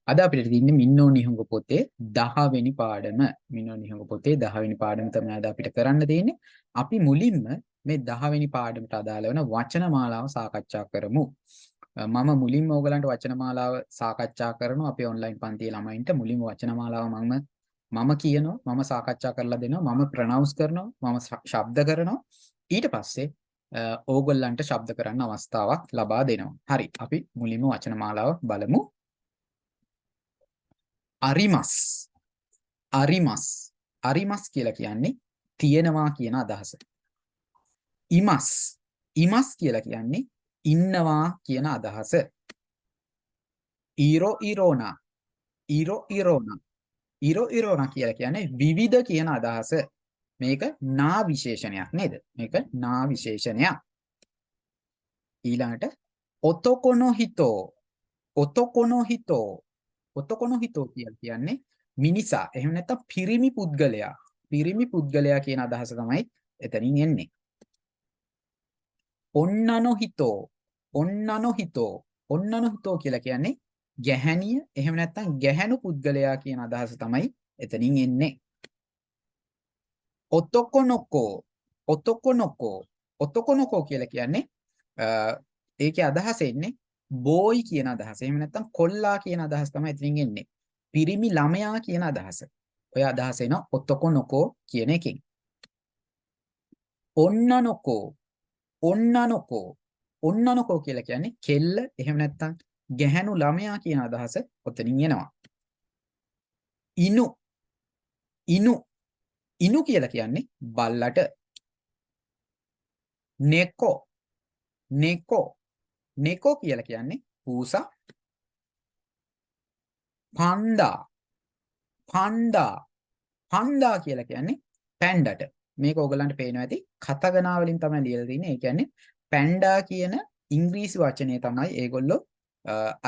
අද අපිට තියෙන්නේ මින්නෝ නිහඬ පොතේ 10 වෙනි පාඩම. මින්නෝ නිහඬ පොතේ 10 වෙනි පාඩම තමයි අද අපිට කරන්න තියෙන්නේ. අපි මුලින්ම මේ 10 වෙනි පාඩමට අදාළ වෙන වචන මාලාව සාකච්ඡා කරමු. මම මුලින්ම ඕගලන්ට වචන මාලාව සාකච්ඡා කරනවා. අපේ ඔන්ලයින් පන්තියේ ළමයින්ට මුලින්ම වචන මාලාව මම කියනවා, මම සාකච්ඡා කරලා දෙනවා, මම ප්‍රොනවුන්ස් කරනවා, මම ශබ්ද කරනවා. ඊට පස්සේ ඕගොල්ලන්ට ශබ්ද කරන්න අවස්ථාවක් ලබා දෙනවා. හරි. අපි මුලින්ම වචන මාලාව බලමු. අරිමස් අරිමස් අරිමස් කියලා කියන්නේ තියෙනවා කියන අදහස. ඉමස් ඉමස් කියලා කියන්නේ ඉන්නවා කියන අදහස. ඊරෝ ඉරෝනා ඊරෝ ඉරෝනා ඊරෝ ඉරෝනා කියලා කියන්නේ විවිධ කියන අදහස. මේක නා විශේෂණයක් නේද? මේක නා විශේෂණයක්. ඊළඟට ඔතොකොනෝ හිතෝ ඔතොකොනෝ හිතෝ ඔතොකොනෝ හිතෝ කියලා කියන්නේ මිනිසා. එහෙම නැත්නම් පිරිමි පුද්ගලයා. පිරිමි පුද්ගලයා කියන අදහස තමයි එතනින් එන්නේ. ඔන්නනෝ හිතෝ ඔන්නනෝ හිතෝ ඔන්නනෝ හිතෝ කියලා කියන්නේ ගැහැණිය. එහෙම නැත්නම් ගැහැණු පුද්ගලයා කියන අදහස තමයි එතනින් එන්නේ. ඔතොකොනොකෝ ඔතොකොනොකෝ ඔතොකොනොකෝ කියලා කියන්නේ ඒකේ අදහස එන්නේ බෝයි කියන අදහස. එහෙම නැත්නම් කොල්ලා කියන අදහස තමයි එතනින් එන්නේ. පිරිමි ළමයා කියන අදහස. ඔය අදහස එන ඔතොකොනොකෝ කියන එකෙන්. ඔන්නනොකෝ ඔන්නනොකෝ ඔන්නනොකෝ කියලා කියන්නේ කෙල්ල. එහෙම නැත්නම් ගැහැණු ළමයා කියන අදහස ඔතනින් එනවා. ඉනු ඉනු ඉනු කියලා කියන්නේ බල්ලට. නෙකෝ නෙකෝ නෙකෝ කියලා කියන්නේ පූසා. පණ්ඩා පණ්ඩා පණ්ඩා කියලා කියන්නේ පැන්ඩට. මේක ඕගලන්ට පේනවා ඇති කතගනා වලින් තමයි ලියලා තින්නේ. ඒ කියන්නේ පැන්ඩා කියන ඉංග්‍රීසි වචනය තමයි ඒගොල්ලෝ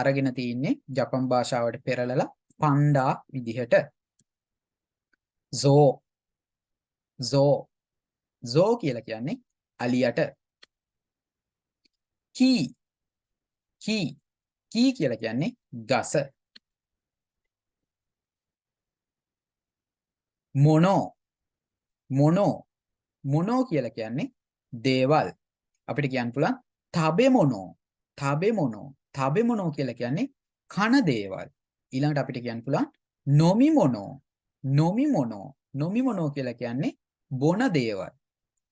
අරගෙන තින්නේ ජපන් භාෂාවට පෙරලලා පණ්ඩා විදිහට. සෝ සෝ සෝ කියලා කියන්නේ අලියට. කී කී කී කියලා කියන්නේ ගස. මොනෝ මොනෝ මොනෝ කියලා කියන්නේ දේවල්. අපිට කියන්න පුළුවන් තබෙමොනෝ තබෙමොනෝ තබෙමොනෝ කියලා කියන්නේ කන දේවල්. ඊළඟට අපිට කියන්න පුළුවන් නොමිමොනෝ නොමිමොනෝ නොමිමොනෝ කියලා කියන්නේ බොන දේවල්.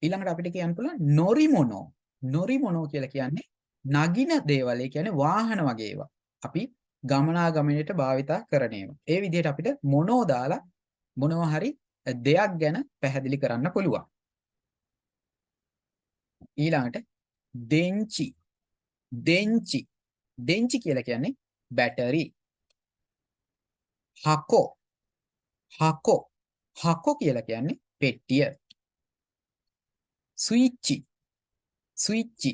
ඊළඟට අපිට කියන්න පුළුවන් නොරිමොනෝ නොරිමොනෝ කියලා කියන්නේ නගින දේවල්. ඒ කියන්නේ වාහන වගේ ඒවා. අපි ගමනාගමනයට භාවිතා කරන ඒවා. ඒ විදිහට අපිට මොනෝ දාලා මොනවා හරි දෙයක් ගැන පැහැදිලි කරන්න පුළුවන්. ඊළඟට දෙන්චි දෙන්චි දෙන්චි කියලා කියන්නේ බැටරි. හකෝ හකෝ හකෝ කියලා කියන්නේ පෙට්ටිය. ස්විච්චි ස්විච්චි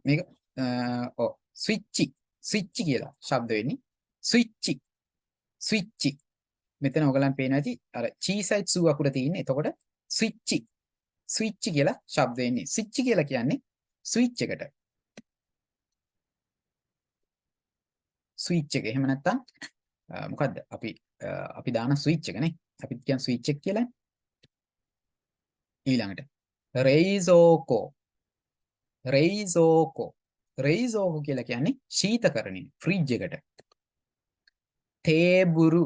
මේක ස්විච්චි ස්විච්චි කියලා ශබ්ද වෙන්නේ. ස්විච්චි ස්විච්චි මෙතන ඔයගලන් පේනවා ඇති අර චීසයිට් සූ අකුර තියෙන්නේ. එතකොට ස්විච්චි ස්විච්චි කියලා ශබ්ද වෙන්නේ. ස්විච්චි කියලා කියන්නේ ස්විච් එකට. ස්විච් එක. එහෙම නැත්නම් මොකද්ද අපි දාන ස්විච් එක නේ. අපි කියන ස්විච් එක කියලා. ඊළඟට රෙයිසෝකෝ රෙයිසෝකෝ රෙයිසෝකෝ කියලා කියන්නේ ශීතකරණය ෆ්‍රිජ් එකට. තේබුරු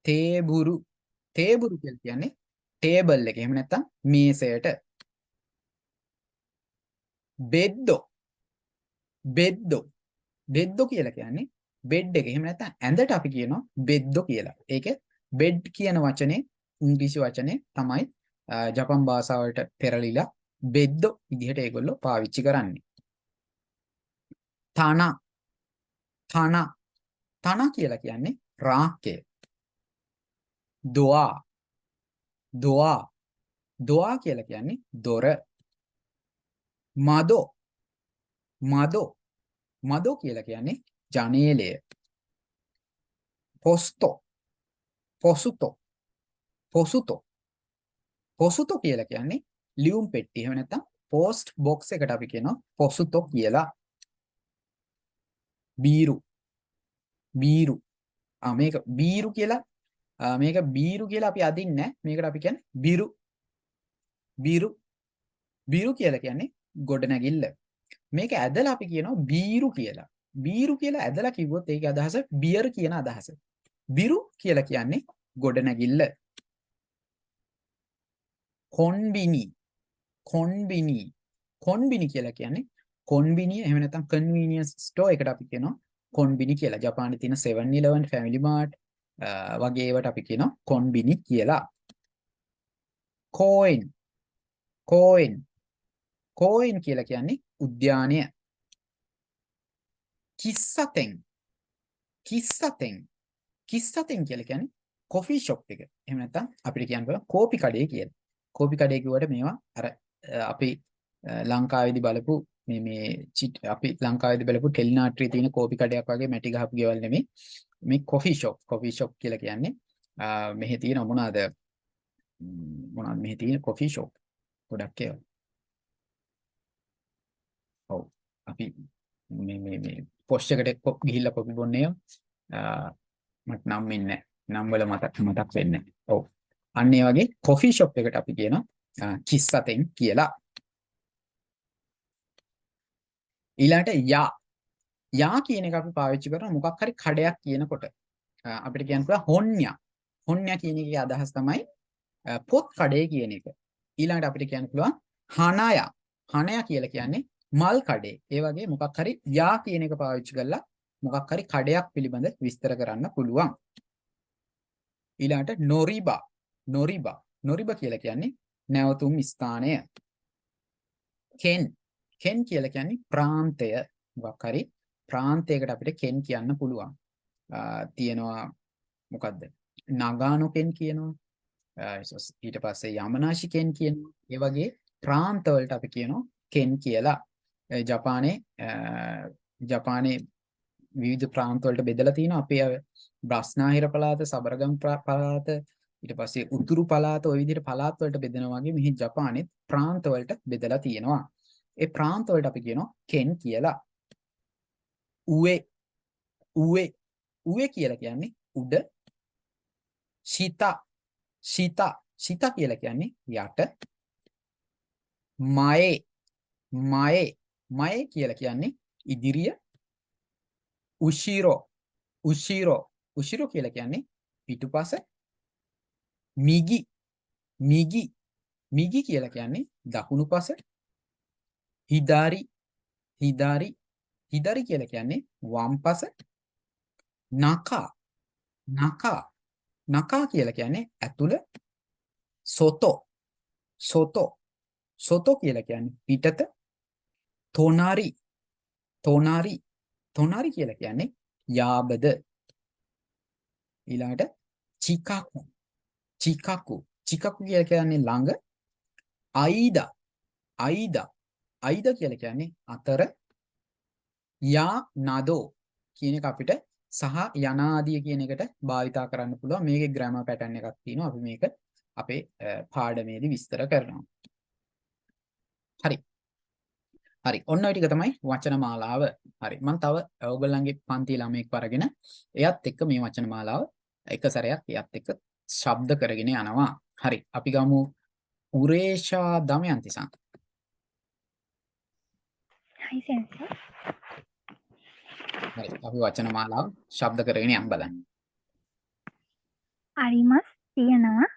තේබුරු තේබුරු කියලා කියන්නේ ටේබල් එක. එහෙම නැත්නම් මේසයට. බෙද්දෝ බෙද්දෝ බෙද්දෝ කියලා කියන්නේ බෙඩ් එක. එහෙම නැත්නම් ඇඳට අපි කියනවා බෙද්දෝ කියලා. ඒක බෙඩ් කියන වචනේ ඉංග්‍රීසි වචනේ තමයි ජපන් භාෂාවට පෙරලිලා බෙද්දෝ විදිහට ඒගොල්ලෝ පාවිච්චි කරන්නේ. තන තන තන කියලා කියන්නේ රාක්කය. දොා දොා දොා කියලා කියන්නේ දොර. මදෝ මදෝ මදෝ කියලා කියන්නේ ජනේලය. පොස්තෝ පොසුතෝ පොසුතෝ පොසුතෝ කියලා කියන්නේ ලියුම් පෙට්ටිය. එහෙම නැත්නම් පෝස්ට් බොක්ස් එකට අපි කියනවා පොසුතෝ කියලා. බීරු බීරු මේක බීරු කියලා මේක බීරු කියලා අපි අදින්නේ නැහැ. මේකට අපි කියන්නේ බිරු. බිරු. බිරු කියලා කියන්නේ ගොඩනැගිල්ල. මේක ඇදලා අපි කියනවා බීරු කියලා. බීරු කියලා ඇදලා කිව්වොත් ඒකේ අදහස බියර් කියන අදහස. බිරු කියලා කියන්නේ ගොඩනැගිල්ල. කොන්බිනි. කොන්බිනි. කොන්බිනි කියලා කියන්නේ කොන්බිනිය එහෙම නැත්නම් කන්වීනියන්ස් ස්ටෝර් එකට අපි කියනවා කොන්බිනි කියලා. ජපානයේ තියෙන 7-Eleven, Family Mart වගේ ඒවට අපි කියනවා කොන්බිනි කියලා. කෝයින්. කෝයින්. කෝයින් කියලා කියන්නේ උද්‍යානය. කිස්සතෙන්. කිස්සතෙන්. කිස්සතෙන් කියලා කියන්නේ කොෆි ෂොප් එක. එහෙම නැත්නම් අපිට කියන්න පුළුවන් කෝපි කඩේ කියලා. කෝපි කඩේ කිව්වට මේවා අර අපි ලංකාවේදී බලපු මේ අපි ලංකාවේදී බලපු ටෙලිනාට්‍රියේ තියෙන කෝපි කඩයක් වගේ මැටි ගහපු ගෙවල් නෙමෙයි. මේ කොෆි ෂොප් කියලා කියන්නේ මෙහි තියෙන මොනවාද මෙහි තියෙන කොෆි ෂොප් ගොඩක් ඒවා. ඔව් අපි මේ පොස්ට් එකට ගිහිල්ලා කොපි බොන්නේ මට නම් වෙන්නේ නැහැ. නම් වල මතක් වෙන්නේ නැහැ. ඔව්. අන්න ඒ වගේ කොෆි ෂොප් එකට අපි කියනවා කිස්සතෙන් කියලා. ඊළඟට යා කියන එක අපි පාවිච්චි කරන මොකක් හරි කඩයක් කියනකොට අපිට කියන්න පුළුවන් හොන්්‍යා. හොන්්‍යා කියන එකේ අදහස් තමයි පොත් කඩේ කියන එක. ඊළඟට අපිට කියන්න පුළුවන් හනයා. හනයා කියලා කියන්නේ මල් කඩේ. ඒ වගේ මොකක් හරි යා කියන එක පාවිච්චි කරලා මොකක් හරි කඩයක් පිළිබඳ විස්තර කරන්න පුළුවන්. ඊළඟට නොරිබා. නොරිබා. නොරිබා කියලා කියන්නේ නැවතුම් ස්ථානය. කෙන්. කෙන් කියලා කියන්නේ ප්‍රාන්තය. මොකක් හරි ප්‍රාන්තයකට අපිට කෙන් කියන්න පුළුවන්. තියෙනවා මොකද්ද? නගානෝ කෙන් කියනවා. ඊට පස්සේ යමනාශි කෙන් කියනවා. ඒ වගේ ප්‍රාන්ත වලට අපි කියනවා කෙන් කියලා. ජපානයේ විවිධ ප්‍රාන්ත වලට බෙදලා තිනවා. අපේ බ්‍රස්නාහිර පළාත, සබරගම් පළාත, ඊට පස්සේ උතුරු පළාත ඔය විදිහට පළාත් වලට බෙදනවා වගේ මෙහි ජපානයේ ප්‍රාන්ත වලට බෙදලා තියෙනවා. ඒ ප්‍රාන්ත වලට අපි කියනවා කෙන් කියලා. උවේ. උවේ. උවේ කියලා කියන්නේ උඩ. ශිතා කියලා කියන්නේ යට. මයේ කියලා කියන්නේ ඉදිරිය. උෂිරෝ කියලා කියන්නේ පිටුපස. මිගි කියලා කියන්නේ දකුණු පස. හිදාරි කියලා කියන්නේ වම් පස. නකා කියලා කියන්නේ ඇතුළ. සොතෝ කියලා කියන්නේ පිටත. තොනාරි කියලා කියන්නේ යාබද. ඊළඟට චිකකු කියලා කියන්නේ ළඟ. අයිදා කියලා කියන්නේ අතර. යා නදෝ කියන එක අපිට සහ යනාදිය කියන එකට භාවිතා කරන්න පුළුවන්. මේකේ ග්‍රැමර් පැටර්න් එකක් තියෙනවා. අපි මේක අපේ පාඩමේදී විස්තර කරනවා. හරි. ඔන්න ඔය ටික තමයි වචන මාලාව. හරි. මම තව ඔයගොල්ලන්ගේ පන්ති ළමයෙක් වරගෙන එයත් එක්ක මේ වචන මාලාව එක සැරයක් එයත් එක්ක ශබ්ද කරගෙන යනවා. හරි. අපි ගමු උරේෂා දමයන්ති-සන්. හයි සෙන්සර්. හරි. අපි වචන මාලාව ශබ්ද කරගෙන යන්න බලන්න. අරිමස් තියනවා.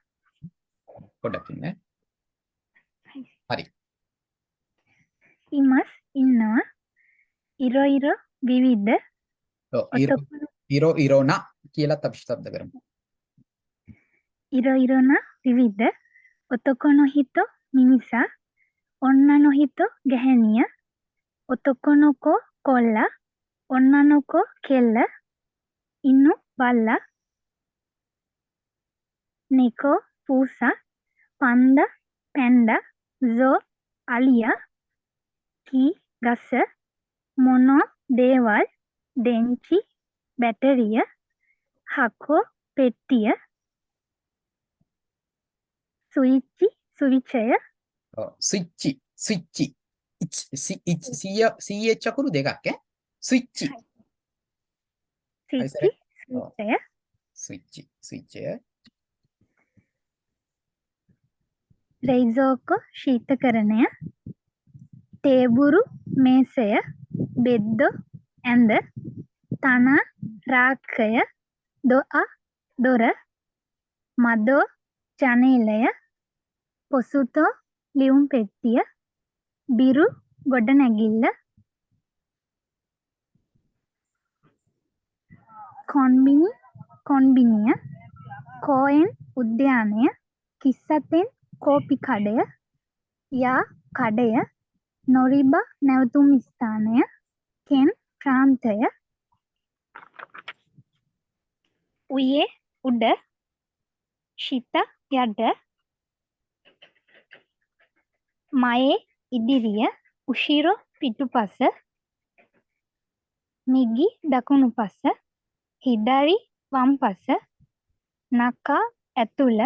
පොඩ්ඩක් ඉන්න. හරි. ඉමස් ඉන්නවා. ඉරොයිර විවිධ. ඉරෝනා කියලාත් අපි ශබ්ද කරමු. ඉරොයිරොන විවිධ. ඔතකොනොහිතො මිනිසා. ඔන්නනොහිතො ගැහැණිය. ඔතකොනොකෝ කොල්ලා. ඔන්නනොකෝ කෙල්ල. ඉන්නු බල්ලා. නෙකෝ පූසා. පන්ද පැන්ඩ. සෝ අලියා. කී ගස. මොනෝ දේවල්. දෙංචි බැටරිය. හකෝ පෙට්ටිය. සුවිච්චි ස්විච්චි CH අකුරු දෙකක් ඈ. ස්විච්චි. ස්විච්චි. ස්විච් රෙයිසෝකෝ ශීතකරණය, තේබුරු මේසය, බෙද්දෝ ඇඳ, තනා රාක්කය, දොර, මදෝ ජනේලය, පොසුතෝ ලියුම් පෙට්ටිය, බිරු ගොඩනැගිල්ල, කොන්බිනිය, කෝයෙන් උද්‍යානය, කිස්සතෙන් කෝපි කඩය, යා කඩය, නොරිබා නැවතුම් ස්ථානය, කෙන් ප්‍රාන්තය, උයේ උඩ, ශිත යට, මයේ ඉදිරිය, උෂිරෝ පිටුපස, මිගි දකුණුපස, හිඩරි වම්පස, නකා ඇතුළ,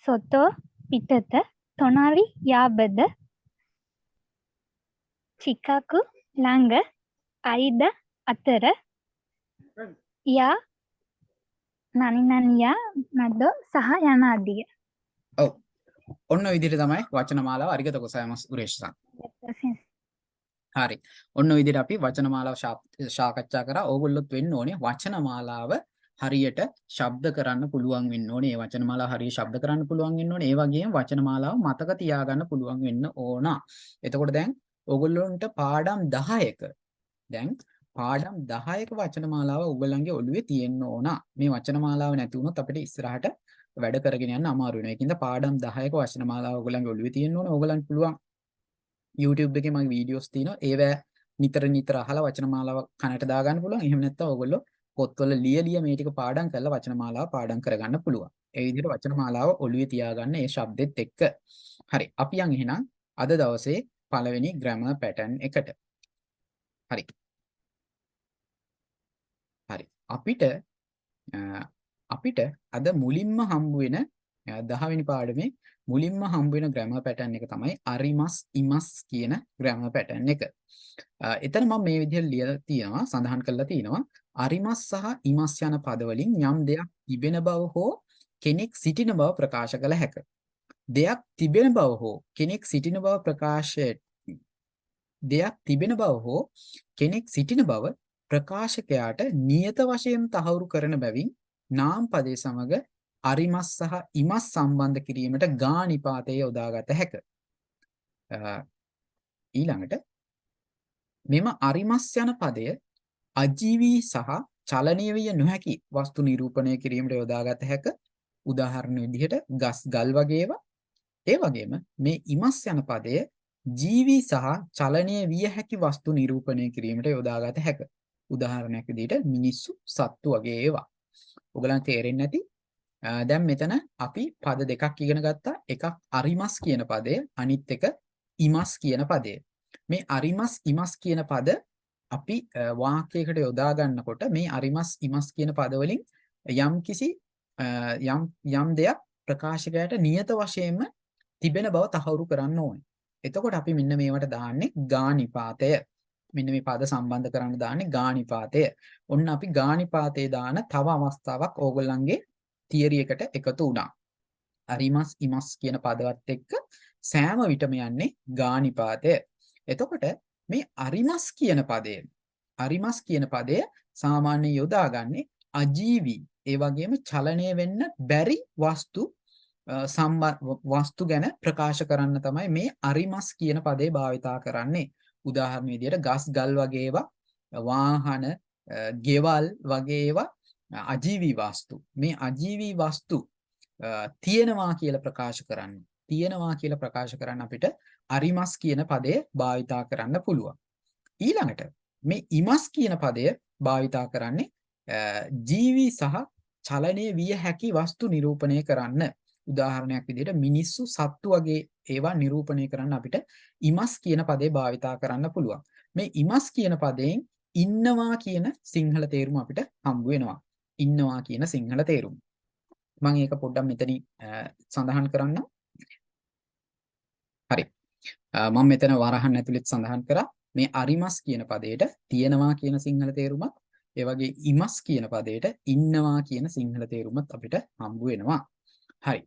සොතෝ පිටත, තොනරි යාබද, චිකාකු ළඟ, අයිද අතර, යා නනිනනියා නඩෝ සහ යන ආදිය. ඔව්. ඔන්න ඔය විදිහට තමයි වචන මාලාව අරිගත ගොසයමස් උරේෂ්සන්. හරි. ඔන්න ඔය විදිහට අපි වචන මාලාව සාකච්ඡා කරා. ඕගොල්ලොත් වෙන්න ඕනේ වචන මාලාව හරියට ශබ්ද කරන්න පුළුවන් වෙන්න ඕනේ. ඒ වචන මාලාව හරියට ශබ්ද කරන්න පුළුවන් වෙන්න ඕනේ. ඒ වගේම වචන මාලාව මතක තියාගන්න පුළුවන් වෙන්න ඕන. එතකොට දැන් ඕගොල්ලොන්ට පාඩම් 10ක දැන් පාඩම් 10ක වචන මාලාව ඕගොල්ලන්ගේ ඔළුවේ තියෙන්න ඕන. මේ වචන මාලාව නැති වුණොත් අපිට ඉස්සරහට වැඩ කරගෙන යන්න අමාරු වෙනවා. ඒකින්ද පාඩම් 10ක වචන මාලාව ඕගොල්ලන්ගේ ඔළුවේ තියෙන්න ඕන. ඕගොල්ලන්ට පුළුවන් YouTube එකේ මගේ වීඩියෝස් තියෙනවා. ඒවා නිතර අහලා වචන මාලාව කනට දාගන්න පුළුවන්. එහෙම නැත්නම් ඕගොල්ලෝ පොත්වල ලිය මේ ටික පාඩම් කරලා වචන මාලාව පාඩම් කරගන්න පුළුවන්. ඒ විදිහට වචන මාලාව ඔළුවේ තියාගන්න ඒ શબ્දෙත් එක්ක. හරි. අපි යන් එහෙනම් අද දවසේ පළවෙනි grammar pattern එකට. හරි. අපිට අද මුලින්ම හම්බ වෙන 10 වෙනි පාඩමේ මුලින්ම හම්බ වෙන grammar pattern එක තමයි අරිමස් ඉමස් කියන grammar pattern එක. එතන මම මේ විදිහට ලියලා තියෙනවා සඳහන් කරලා තියෙනවා අරිමස් සහ ඉමස් යන පද වලින් යම් දෙයක් තිබෙන බව හෝ කෙනෙක් සිටින බව ප්‍රකාශ කළ හැක. දෙයක් තිබෙන බව හෝ කෙනෙක් සිටින බව ප්‍රකාශකයාට නියත වශයෙන් තහවුරු කරන බැවින් නාම පදයේ සමග අරිමස් සහ ඉමස් සම්බන්ධ කිරීමට ගා නිපාතය යොදාගත හැක. ඊළඟට මෙම අරිමස් යන පදය අජීවී සහ චලනීය විය නොහැකි වස්තු නිරූපණය කිරීමට යොදාගත හැක. උදාහරණ විදිහට ගස් ගල් වගේ ඒවා. ඒ වගේම මේ ඉමස් යන පදය ජීවී සහ චලනීය විය හැකි වස්තු නිරූපණය කිරීමට යොදාගත හැක. උදාහරණයක් විදිහට මිනිස්සු සත්තු වගේ ඒවා. ඔයගලන්ට තේරෙන්නේ නැති දැන් මෙතන අපි පද දෙකක් ඉගෙන ගත්තා. එකක් අරිමස් කියන පදය, අනිත් එක ඉමස් කියන පදය. මේ අරිමස් ඉමස් කියන පද අපි වාක්‍යයකට යොදා ගන්නකොට මේ අරිමස් ඉමස් කියන පද වලින් යම් දෙයක් ප්‍රකාශකයට නියත වශයෙන්ම තිබෙන බව තහවුරු කරන්න ඕනේ. එතකොට අපි මෙන්න මේවට දාන්නේ ගානිපාතය. මෙන්න මේ පද සම්බන්ධ කරන්න දාන්නේ ගානිපාතය. ඔන්න අපි ගානිපාතේ දාන තව අවස්ථාවක් ඕගොල්ලන්ගේ තියරි එකට එකතු වුණා. අරිමස් ඉමස් කියන පදවත් එක්ක සෑම විටම යන්නේ ගානිපාතය. එතකොට මේ අරිමස් කියන පදය සාමාන්‍යයෙන් යොදාගන්නේ අජීවී ඒ වගේම චලනය වෙන්න බැරි වස්තු ගැන ප්‍රකාශ කරන්න තමයි මේ අරිමස් කියන පදේ භාවිතා කරන්නේ. උදාහරණ විදිහට ගස් ගල් වගේ ඒවා, වාහන, ගෙවල් වගේ ඒවා අජීවී වස්තු. මේ අජීවී වස්තු තියෙනවා කියලා ප්‍රකාශ කරන්න අපිට අරිමස් කියන පදය භාවිතා කරන්න පුළුවන්. ඊළඟට මේ ඉමස් කියන පදය භාවිතා කරන්නේ ජීවී සහ චලනය විය හැකි වස්තු නිරූපණය කරන්න. උදාහරණයක් විදිහට මිනිස්සු සත්තු වගේ ඒවා නිරූපණය කරන්න අපිට ඉමස් කියන පදේ භාවිතා කරන්න පුළුවන්. මේ ඉමස් කියන පදයෙන් ඉන්නවා කියන සිංහල තේරුම අපිට හම්බ වෙනවා. ඉන්නවා කියන සිංහල තේරුම. මම ඒක පොඩ්ඩක් මෙතනින් සඳහන් කරන්නම්. හරි. මම මෙතන වරහන් ඇතුළෙත් සඳහන් කරා මේ අරිමස් කියන පදයට තියෙනවා කියන සිංහල තේරුමත් ඒ වගේ ඉමස් කියන පදයට ඉන්නවා කියන සිංහල තේරුමත් අපිට හම්බ වෙනවා. හරි.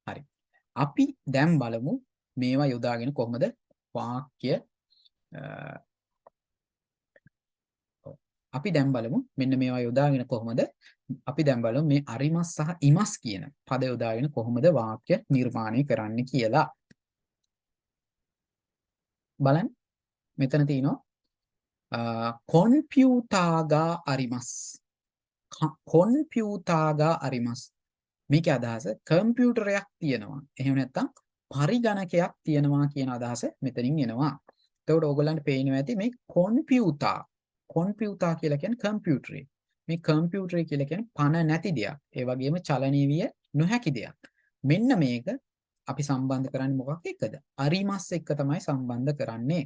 හරි. අපි දැන් බලමු මේවා යොදාගෙන කොහොමද වාක්‍ය අපි දැන් බලමු මෙන්න මේවා යොදාගෙන කොහොමද අපි දැන් බලමු මේ අරිමස් සහ ඉමස් කියන පද යොදාගෙන කොහොමද වාක්‍ය නිර්මාණය කරන්නේ කියලා. බලන්න මෙතන තියෙනවා කොන්පියුතාගා අරිමස්. කොන්පියුතාගා අරිමස්. මේකේ අදහස කම්පියුටරයක් තියෙනවා. එහෙම නැත්නම් පරිගණකයක් තියෙනවා කියන අදහස මෙතනින් එනවා. එතකොට ඕගොල්ලන්ට පේනවා ඇති මේ කොන්පියුතා. කොන්පියුතා කියලා කියන්නේ කම්පියුටරේ. මේ කම්පියුටරේ කියලා කියන්නේ පණ නැති දෙයක්. ඒ වගේම චලනීය විය නොහැකි දෙයක්. මෙන්න මේක අපි සම්බන්ධ කරන්නේ මොකක් එක්කද? අරිමස් එක්ක තමයි සම්බන්ධ කරන්නේ.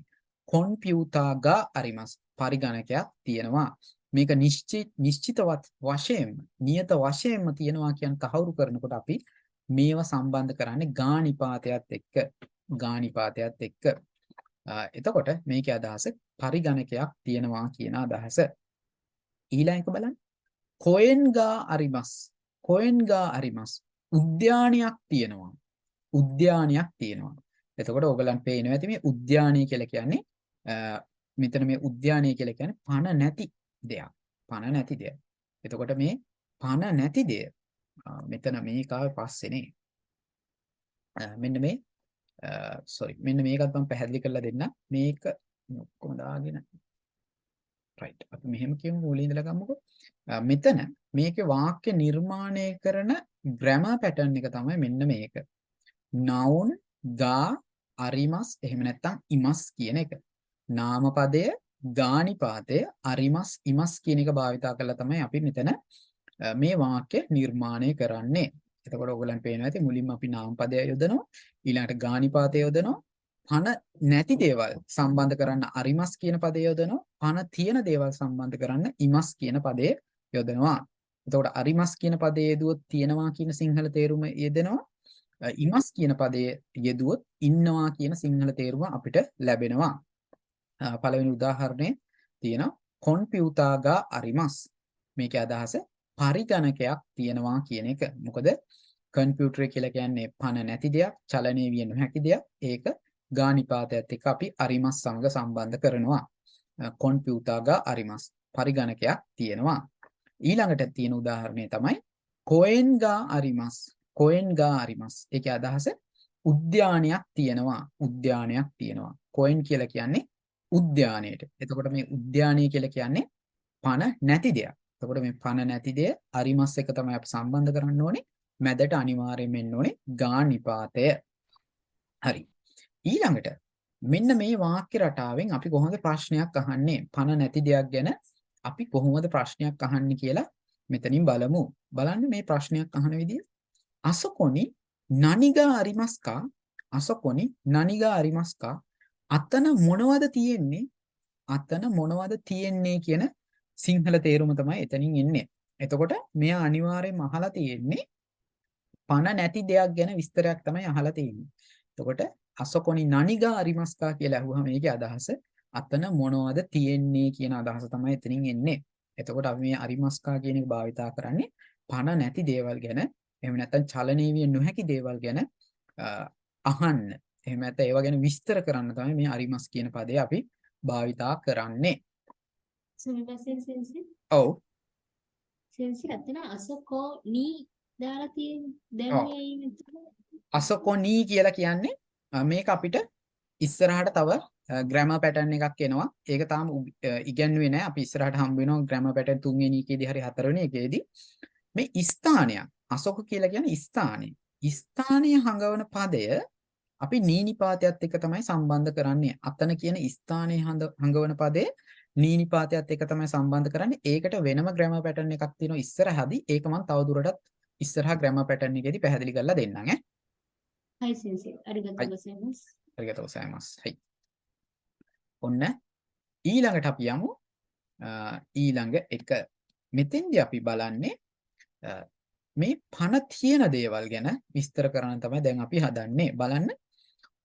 කොන්පියුතාගා අරිමස් පරිගණකයක් තියෙනවා. මේක නිශ්චිතවත් වශයෙන්ම නියත වශයෙන්ම තියෙනවා කියන තහවුරු කරනකොට අපි මේවා සම්බන්ධ කරන්නේ ගාණිපාතයත් එක්ක. ගාණිපාතයත් එක්ක. එතකොට මේකේ අදහස පරිගණකයක් තියෙනවා කියන අදහස. ඊළඟ එක බලන්න. කොෙන්ගා අරිමස්. කොෙන්ගා අරිමස් උද්‍යානයක් තියෙනවා. උද්‍යානයක් තියෙනවා. එතකොට ඕගලන් පේනවා ඇති මේ උද්‍යානය කියලා කියන්නේ මෙතන මේ උද්‍යානය කියලා කියන්නේ පණ නැති දෙයක්. පණ නැති දෙයක්. එතකොට මේ පණ නැති දෙය මෙතන මේක ආවේ පස්සේනේ. මෙන්න මේ මෙන්න මේකත් මම පැහැදිලි කරලා දෙන්න. මේක ඔක්කොම දාගෙන right අපි මෙහෙම කියමු මුලින් ඉඳලා ගමුකෝ. මෙතන මේකේ වාක්‍ය නිර්මාණය කරන grammar pattern එක තමයි මෙන්න මේක. noun ගා අරිමස් එහෙම නැත්නම් ඉමස් කියන එක. නාමපදය ගානිපාතය අරිමස් ඉමස් කියන එක භාවිතා කරලා තමයි අපි මෙතන මේ වාක්‍ය නිර්මාණය කරන්නේ. එතකොට ඔයගලන් පේනවා ඇති මුලින්ම අපි නාමපදය යොදනවා ඊළඟට ගානිපාතය යොදනවා පණ නැති දේවල් සම්බන්ධ කරන්න අරිමස් කියන පදය යොදනවා පණ තියෙන දේවල් සම්බන්ධ කරන්න ඉමස් කියන පදය යොදනවා. එතකොට අරිමස් කියන පදයේ යෙදුවොත් තියෙනවා කියන සිංහල තේරුම යෙදෙනවා. ඉමස් කියන පදයේ යෙදුවොත් ඉන්නවා කියන සිංහල තේරුම අපිට ලැබෙනවා. පළවෙනි උදාහරණය තියෙනවා කොන්පියුතාගා අරිමස්. මේකේ අදහස පරිගණකයක් තියෙනවා කියන එක. මොකද කම්පියුටර් කියලා කියන්නේ පණ නැති දෙයක්, චලනීය විය නොහැකි දෙයක්. ඒක ගානිපාතයත් එක්ක අපි අරිමස් සමග සම්බන්ධ කරනවා. කොන්පියුතාගා අරිමස් පරිගණකයක් තියෙනවා. ඊළඟට තියෙන උදාහරණය තමයි කොෙන්ගා අරිමස්. කොෙන්ගා අරිමස්. ඒකේ අදහස උද්‍යානයක් තියෙනවා. උද්‍යානයක් තියෙනවා. කොෙන් කියලා කියන්නේ උද්‍යානයට. එතකොට මේ උද්‍යානය කියලා කියන්නේ පණ නැති දෙයක්. එතකොට මේ පණ නැති දෙය අරිමස් එක තමයි අපි සම්බන්ධ කරන්න ඕනේ. මැදට අනිවාර්යයෙන් එන්න ඕනේ ගානිපාතය. හරි. ඊළඟට මෙන්න මේ වාක්‍ය රටාවෙන් අපි කොහොමද ප්‍රශ්නයක් අහන්නේ? පණ නැති දෙයක් ගැන අපි කොහොමද ප්‍රශ්නයක් අහන්නේ කියලා මෙතනින් බලමු. බලන්න මේ ප්‍රශ්නයක් අහන විදිය. අසකොනි නනිගා අරිමස්කා අසකොනි නනිගා අරිමස්කා අතන මොනවද තියෙන්නේ? අතන මොනවද තියෙන්නේ කියන සිංහල තේරුම තමයි එතනින් එන්නේ. එතකොට මෙයා අනිවාර්යයෙන්ම අහලා තියෙන්නේ පණ නැති දෙයක් ගැන විස්තරයක් තමයි අහලා තියෙන්නේ. එතකොට අසකොනි නනිගා අරිමස්කා කියලා අහුවම මේකේ අදහස අතන මොනවද තියෙන්නේ කියන අදහස තමයි එතනින් එන්නේ. එතකොට අපි මේ අරිමස්කා කියන එක භාවිතා කරන්නේ පණ නැති දේවල් ගැන එහෙම නැත්නම් චලනීය විය නොහැකි දේවල් ගැන අහන්න. එහෙම නැත්නම් ඒවා ගැන විස්තර කරන්න තමයි මේ අරිමස් කියන පදේ අපි භාවිතා කරන්නේ. ඔව්. සෙන්සි අතන අසකොනි දාලා තියෙන්නේ. අසකොනි කියලා කියන්නේ මේක අපිට ඉස්සරහට තව grammar pattern එකක් එනවා. ඒක තාම ඉගෙනුවේ නැහැ. අපි ඉස්සරහට හම්බ වෙනවා grammar pattern 3 වෙනි එකේදී හරි 4 වෙනි එකේදී මේ ස්ථානයක් අසොක කියලා කියන්නේ ස්ථානය. ස්ථානීය හඟවන පදය අපි නීනිපාතයත් එක්ක තමයි සම්බන්ධ කරන්නේ. අතන කියන ස්ථානීය හඟවන පදේ නීනිපාතයත් එක්ක තමයි සම්බන්ධ කරන්නේ. ඒකට වෙනම grammar pattern එකක් තියෙනවා ඉස්සරහදී. ඒක මම තවදුරටත් ඉස්සරහා grammar pattern එකේදී පැහැදිලි කරලා දෙන්නම් ඈ. හයි සෙන්සි. අරිගතෝ ගොසයිමස්. අරිගතෝ ගොසයිමස්. හයි. ඔන්න ඊළඟට අපි යමු ඊළඟ එක. මෙතෙන්දී අපි බලන්නේ මේ පණ තියෙන දේවල් ගැන විස්තර කරන්න තමයි දැන් අපි හදන්නේ. බලන්න.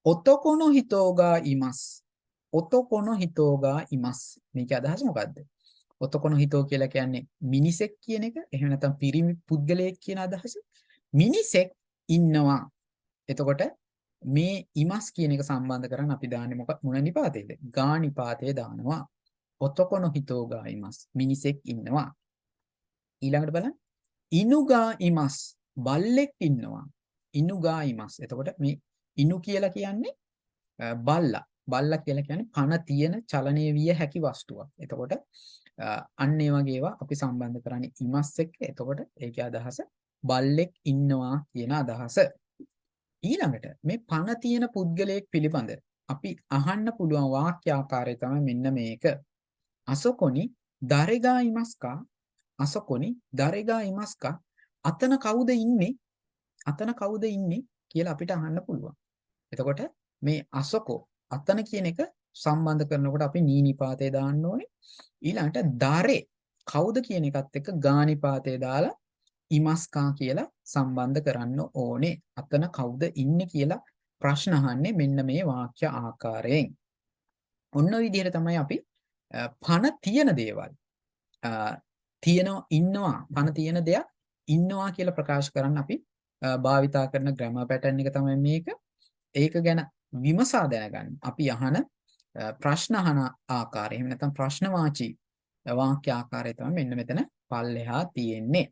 ඔතකොනෝ හිතෝගා ඉමස්. ඔතොකොන හිතෝගා ඉමස්. මේකේ අදහස මොකද්ද? ඔතොකොන හිතෝ කියලා කියන්නේ මිනිසෙක් කියන එක. එහෙම නැත්නම් පිරිමි පුද්ගලයෙක් කියන අදහස. මිනිසෙක් ඉන්නවා. එතකොට මේ ඉමස් කියන එක සම්බන්ධ කරන් අපි දාන්නේ මොන නිපාතේද? ගා නිපාතේ දානවා. ඔතොකොන හිතෝගා ඉමස්. මිනිසෙක් ඉන්නවා. ඊළඟට බලන්න. ඉනුගා ඉමස්. බල්ලෙක් ඉන්නවා. ඉනුගා ඉමස්. එතකොට මේ ඉනු කියලා කියන්නේ බල්ලා. බල්ලා කියලා කියන්නේ පණ තියෙන චලනය විය හැකි වස්තුවක්. එතකොට අන්න ඒ වගේ ඒවා අපි සම්බන්ධ කරන්නේ ඉමස් එක්ක. එතකොට ඒකේ අදහස බල්ලෙක් ඉන්නවා කියන අදහස. ඊළඟට මේ පණ තියෙන පුද්ගලයෙක් පිළිබඳ අපි අහන්න පුළුවන් වාක්‍ය ආකාරය තමයි මෙන්න මේක. අසොකොනි දරෙගා ඉමස්කා. අසොකොනි දරෙගා ඉමස්කා. අතන කවුද ඉන්නේ? අතන කවුද ඉන්නේ කියලා අපිට අහන්න පුළුවන්. එතකොට මේ අසොකෝ අතන කියන එක සම්බන්ධ කරනකොට අපි නීනිපාතේ දාන්න ඕනේ. ඊළඟට දරේ කවුද කියන එකත් එක්ක ගානිපාතේ දාලා ඉමස්කා කියලා සම්බන්ධ කරන්න ඕනේ. අතන කවුද ඉන්නේ කියලා ප්‍රශ්න අහන්නේ මෙන්න මේ වාක්‍ය ආකාරයෙන්. ඔන්න ඔය විදිහට තමයි අපි පණ තියෙන දේවල් ඉන්නවා පණ තියෙන දෙයක් ඉන්නවා කියලා ප්‍රකාශ කරන්න අපි භාවිතා කරන ග්‍රැමර් පැටර්න් එක තමයි මේක. ඒක ගැන විමසා දැනගන්න. අපි අහන ප්‍රශ්න අහන ආකාරය එහෙම නැත්නම් ප්‍රශ්නවාචී වාක්‍ය ආකාරය තමයි මෙන්න මෙතන පල්ලෙහා තියෙන්නේ.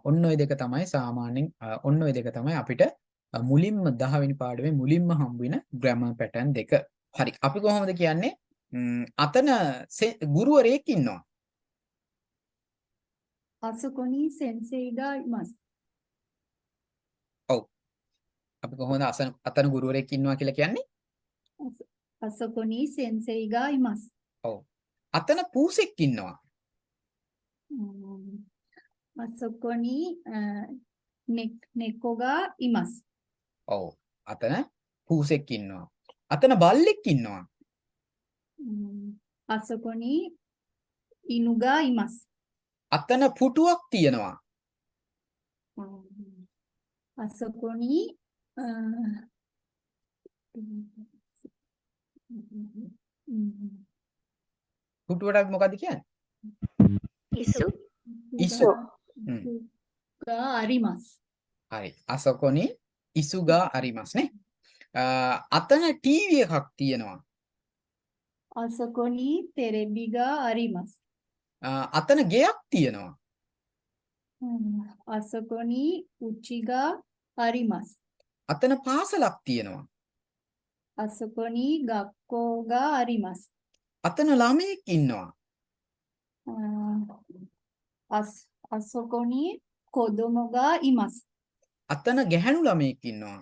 ඔන්න ඔය දෙක තමයි සාමාන්‍යයෙන් ඔන්න ඔය දෙක තමයි අපිට මුලින්ම 10 වෙනි පාඩමේ මුලින්ම හම්බ වෙන ග්‍රැමර් පැටර්න් දෙක. හරි. අපි කොහොමද කියන්නේ? අතන ගුරුවරයෙක් ඉන්නවා. අසකොනි සෙන්සේයිගා ඉමස්. ඔව්. අපි කොහොමද අතන ගුරුවරයෙක් ඉන්නවා කියලා කියන්නේ? අසකොනි සෙන්සේයිගා ඉමස්. ඔව්. අතන පූසෙක් ඉන්නවා. අසකොනි නෙකොගා ඉමස්. ඔව්. අතන පූසෙක් ඉන්නවා. අතන බල්ලෙක් ඉන්නවා. අසකොනි ඉනුගා ඉමස්. අතන පුටුවක් තියෙනවා. අසකොනි පුටුවට මොකද්ද කියන්නේ? ඉසු ඉසු. ගා අරිමස්. හරි. අසකොනි ඉසුගා අරිමස් නේ. අතන ටීවී එකක් තියෙනවා. අසකොනි තෙරෙබිගා අරිමස්. අතන ගෙයක් තියෙනවා. අසකොනි උචිගා අරිමස්. අතන පාසලක් තියෙනවා. අසකොනි ගක්කෝගා අරිමස්. අතන ළමයෙක් ඉන්නවා. අසකොනි කොදොමොගා ඉමස්. අතන ගැහැණු ළමයෙක් ඉන්නවා.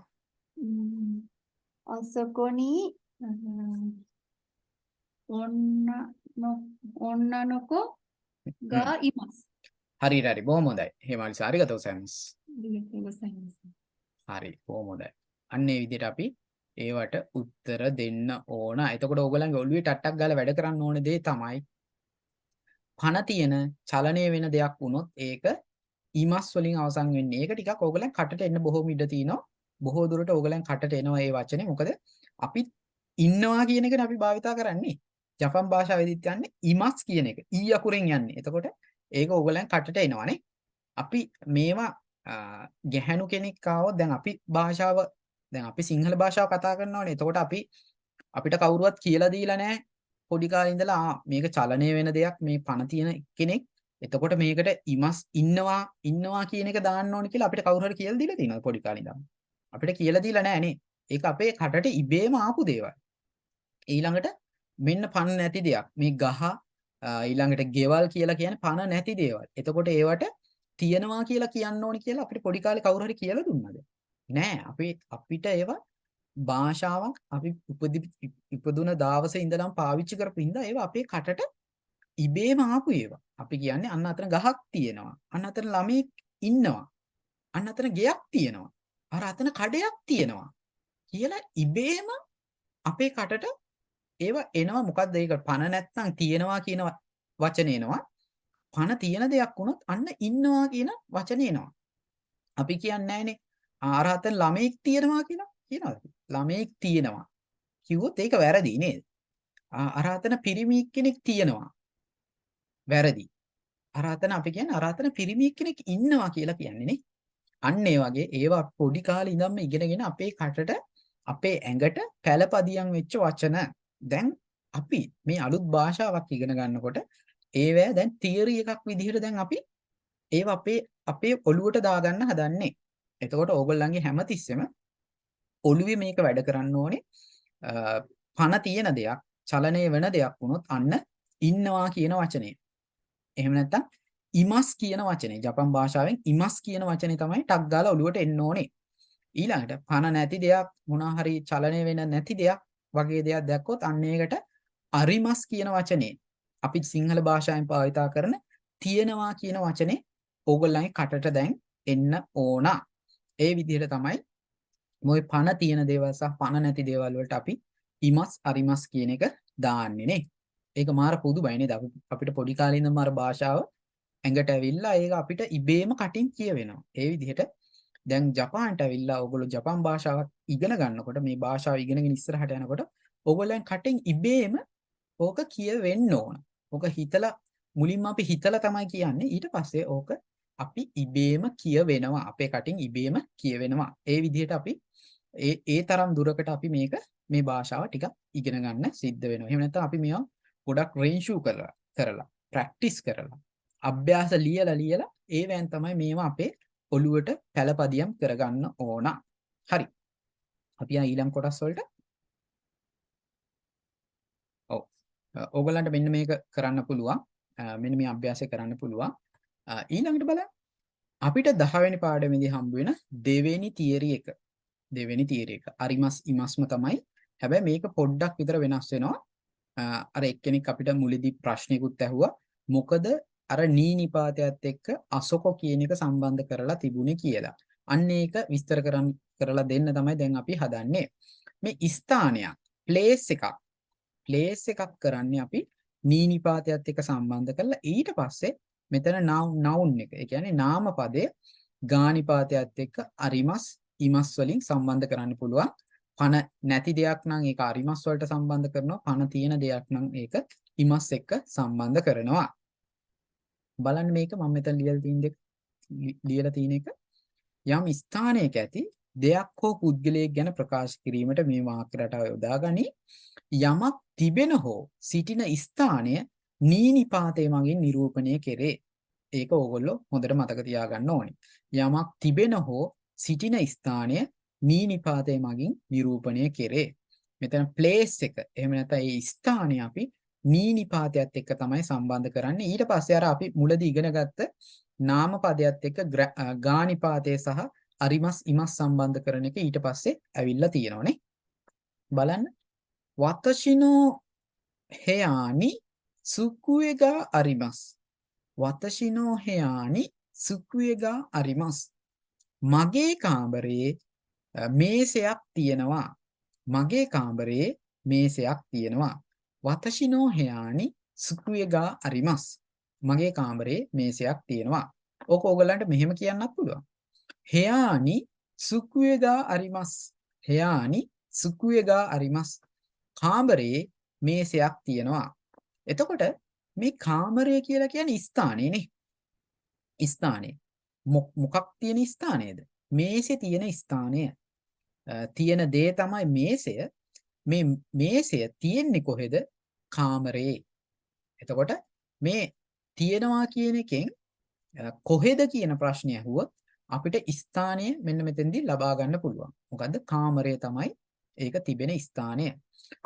අසකොනි ඔන්නනොකෝ ගා ඉමස්. හරි හරි බොහොම හොඳයි. හේමාලි සාරිගතෝ සෑම්ස්. හරි බොහොම හොඳයි. අන්න ඒ විදිහට අපි ඒවට උත්තර දෙන්න ඕන. එතකොට ඕගලන්ගේ ඔළුවේ ටට්ටක් ගාලා වැඩ කරන්න ඕනේ දේ තමයි පණ තියෙන චලනය වෙන දෙයක් වුණොත් ඒක ඉමස් වලින් අවසන් වෙන්නේ. ඒක ටිකක් ඕගලන් කටට එන්න බොහොම ඉඩ තියෙනවා. බොහෝ දුරට ඕගලන් කටට එනවා මේ වචනේ. මොකද අපි ඉන්නවා කියන එකනේ අපි භාවිතා කරන්නේ. ජපන් භාෂාවේදීත් යන්නේ ඉමස් කියන එක. ඊ අකුරෙන් යන්නේ. එතකොට ඒක ඕගලන් කටට එනවානේ. අපි මේවා ගැහැණු කෙනෙක් ආවොත් දැන් අපි සිංහල භාෂාව කතා කරනවානේ. එතකොට අපිට කවුරුවත් කියලා දීලා නැහැ. පොඩි කාලේ ඉඳලා මේක චලනය වෙන දෙයක් මේ පණ තියෙන කෙනෙක්. එතකොට මේකට ඉමස් ඉන්නවා කියන එක දාන්න ඕනේ කියලා අපිට කවුරු හරි කියලා දීලා තියෙනවා පොඩි කාලේ ඉඳන්. අපිට කියලා දීලා නැහැ නේ. ඒක අපේ කටට ඉබේම ආපු දේවල්. ඊළඟට මෙන්න පණ නැති දෙයක්. මේ ගහ ඊළඟට ගෙවල් කියලා කියන්නේ පණ නැති දේවල්. එතකොට ඒවට තියනවා කියලා කියන්න ඕනේ කියලා අපිට පොඩි කාලේ කවුරු හරි කියලා දුන්නාද? නෑ. අපිට ඒවා භාෂාවක් අපි ඉපදුන දවසේ ඉඳලම පාවිච්චි කරපු හින්දා ඒවා අපේ කටට ඉබේම ආපු ඒවා. අපි කියන්නේ අන්න අතන ගහක් තියෙනවා. අන්න අතන ළමෙක් ඉන්නවා. අන්න අතන ගෙයක් තියෙනවා. අර අතන කඩයක් තියෙනවා. කියලා ඉබේම අපේ කටට ඒවා එනවා. මොකද්ද ඒක? පණ නැත්තම් තියෙනවා කියන වචනේ එනවා. පණ තියෙන දෙයක් වුණොත් අන්න ඉන්නවා කියන වචනේ එනවා. අපි කියන්නේ නැහනේ අර අතන ළමෙක් තියෙනවා කියලා. කියනවාද? ළමෙක් තියෙනවා. කිව්වොත් ඒක වැරදි නේද? අර අතන පිරිමි කෙනෙක් තියෙනවා. වැරදි. අර අතන අපි කියන්නේ අර අතන පිරිමි කෙනෙක් ඉන්නවා කියලා කියන්නේ නේ. අන්න ඒ වගේ ඒවා පොඩි කාලේ ඉඳන්ම ඉගෙනගෙන අපේ කටට අපේ ඇඟට පළපදියම් වෙච්ච වචන. දැන් අපි මේ අලුත් භාෂාවක් ඉගෙන ගන්නකොට ඒවැ දැන් තියරි එකක් විදිහට දැන් අපි ඒව අපේ ඔළුවට දාගන්න හදන්නේ. එතකොට ඕගොල්ලන්ගේ හැමතිස්සෙම ඔළුවේ මේක වැඩ කරන්න ඕනේ. පණ තියෙන දෙයක්, චලනය වෙන දෙයක් වුණොත් අන්න ඉන්නවා කියන වචනේ. එහෙම නැත්නම් ඉමස් කියන වචනේ. ජපන් භාෂාවෙන් ඉමස් කියන වචනේ තමයි ටක් ගාලා ඔළුවට එන්න ඕනේ. ඊළඟට පණ නැති දෙයක්, මොනවා හරි චලනය වෙන නැති දෙයක් වගේ දෙයක් දැක්කොත් අන්න ඒකට අරිමස් කියන වචනේ. අපි සිංහල භාෂාවෙන් භාවිතා කරන තියෙනවා කියන වචනේ ඕගොල්ලන්ගේ කටට දැන් එන්න ඕන. ඒ විදිහට තමයි මොයි පණ තියෙන දේවල් සහ පණ නැති දේවල් වලට අපි ඉමස් අරිමස් කියන එක දාන්නේ නේ. ඒක මාර පුදුමයි නේද? අපිට පොඩි කාලේ ඉඳන්ම අර භාෂාව ඇඟට ඇවිල්ලා ඒක අපිට ඉබේම කටින් කියවෙනවා. ඒ විදිහට දැන් ජපානට ඇවිල්ලා ඕගොල්ලෝ ජපන් භාෂාවක් ඉගෙන ගන්නකොට මේ භාෂාව ඉගෙනගෙන ඉස්සරහට යනකොට ඕගොල්ලන් කටින් ඉබේම ඕක කියවෙන්න ඕන. ඕක හිතලා මුලින්ම අපි හිතලා තමයි කියන්නේ. ඊට පස්සේ ඕක අපි ඉබේම කියවෙනවා. අපේ කටින් ඉබේම කියවෙනවා. ඒ විදිහට අපි ඒ තරම් දුරකට අපි මේ භාෂාව ටිකක් ඉගෙන ගන්න සිද්ධ වෙනවා. එහෙම නැත්නම් අපි මේවා ගොඩක් රේන්ෂූ කරලා ප්‍රැක්ටිස් කරලා අභ්‍යාස ලියලා ඒවෙන් තමයි මේවා අපේ ඔළුවට පළපදියම් කරගන්න ඕන. හරි. අපි ඊළඟ කොටස් වලට ඕගොල්ලන්ට මෙන්න මේක කරන්න පුළුවන්. මෙන්න මේ අභ්‍යාසය කරන්න පුළුවන්. ඊළඟට බලන්න අපිට 10 වෙනි පාඩමේදී හම්බ වෙන දෙවෙනි තියරි එක. දෙවෙනි තියරි එක. අරිමස් ඉමස්ම තමයි. හැබැයි මේක පොඩ්ඩක් විතර වෙනස් වෙනවා. අර එක්කෙනෙක් අපිට මුලදී ප්‍රශ්නයකුත් ඇහුවා. මොකද අර නීනිපාතයත් එක්ක අසොකො කියන එක සම්බන්ධ කරලා තිබුණේ කියලා. අන්න ඒක විස්තර කරලා දෙන්න තමයි දැන් අපි හදන්නේ. මේ ස්ථානයක් ප්ලේස් එකක් කරන්නේ අපි නීනිපාතයත් එක්ක සම්බන්ධ කරලා ඊට පස්සේ මෙතන නවුන් එක. ඒ කියන්නේ නාම පදේ ගානිපාතයත් එක්ක අරිමස් ඉමස් වලින් සම්බන්ධ කරන්න පුළුවන්. පණ නැති දෙයක් නම් ඒක අරිමස් වලට සම්බන්ධ කරනවා. පණ තියෙන දෙයක් නම් ඒක ඉමස් එක්ක සම්බන්ධ කරනවා. බලන්න මේක මම මෙතන ලියලා තියෙන එක යම් ස්ථානයක ඇති දෙයක් හෝ පුද්ගලයෙක් ගැන ප්‍රකාශ කිරීමට මේ වාක්‍ය රටාව යොදාගනි. යමක් තිබෙන හෝ සිටින ස්ථානය නීනිපාතේ මගින් නිරූපණය කෙරේ. ඒක ඕගොල්ලෝ හොඳට මතක තියාගන්න ඕනේ. යමක් තිබෙන හෝ සිටින ස්ථානය නීනිපාතේ මගින් නිරූපණය කෙරේ. මෙතන ප්ලේස් එක එහෙම නැත්නම් ඒ ස්ථානය අපි නීනිපාතයත් එක්ක තමයි සම්බන්ධ කරන්නේ. ඊට පස්සේ අර අපි මුලදී ඉගෙන ගත්ත නාම පදයට එක්ක ගානිපාතය සහ අරිමස් ඉමස් සම්බන්ධ කරන එක ඊට පස්සේ ඇවිල්ලා තියෙනවනේ. බලන්න. වතෂිනෝ හේයානි සුකුවේගා අරිමස්. වතෂිනෝ හේයානි සුකුවේගා අරිමස්. මගේ කාමරයේ මේසයක් තියෙනවා. මගේ කාමරයේ මේසයක් තියෙනවා. වතෂිනෝ හේයානි සුකුවේගා අරිමස්. මගේ කාමරයේ මේසයක් තියෙනවා. ඕක ඕගලන්ට මෙහෙම කියන්නත් පුළුවන්. හේයානි සුකුවේගා අරිමස්. හේයානි සුකුවේගා අරිමස්. කාමරයේ මේසයක් තියෙනවා. එතකොට මේ කාමරය කියලා කියන්නේ ස්ථානයනේ. ස්ථානය. මොකක් තියෙන ස්ථානයද? මේසේ තියෙන ස්ථානය. තියෙන දේ තමයි මේසය. මේ මේසය තියෙන්නේ කොහෙද? කාමරේ. එතකොට මේ තියෙනවා කියන එකෙන් කොහෙද කියන ප්‍රශ්නය අහුවොත් අපිට ස්ථානය මෙන්න මෙතෙන්දී ලබා ගන්න පුළුවන්. මොකද්ද? කාමරය තමයි ඒක තිබෙන ස්ථානය.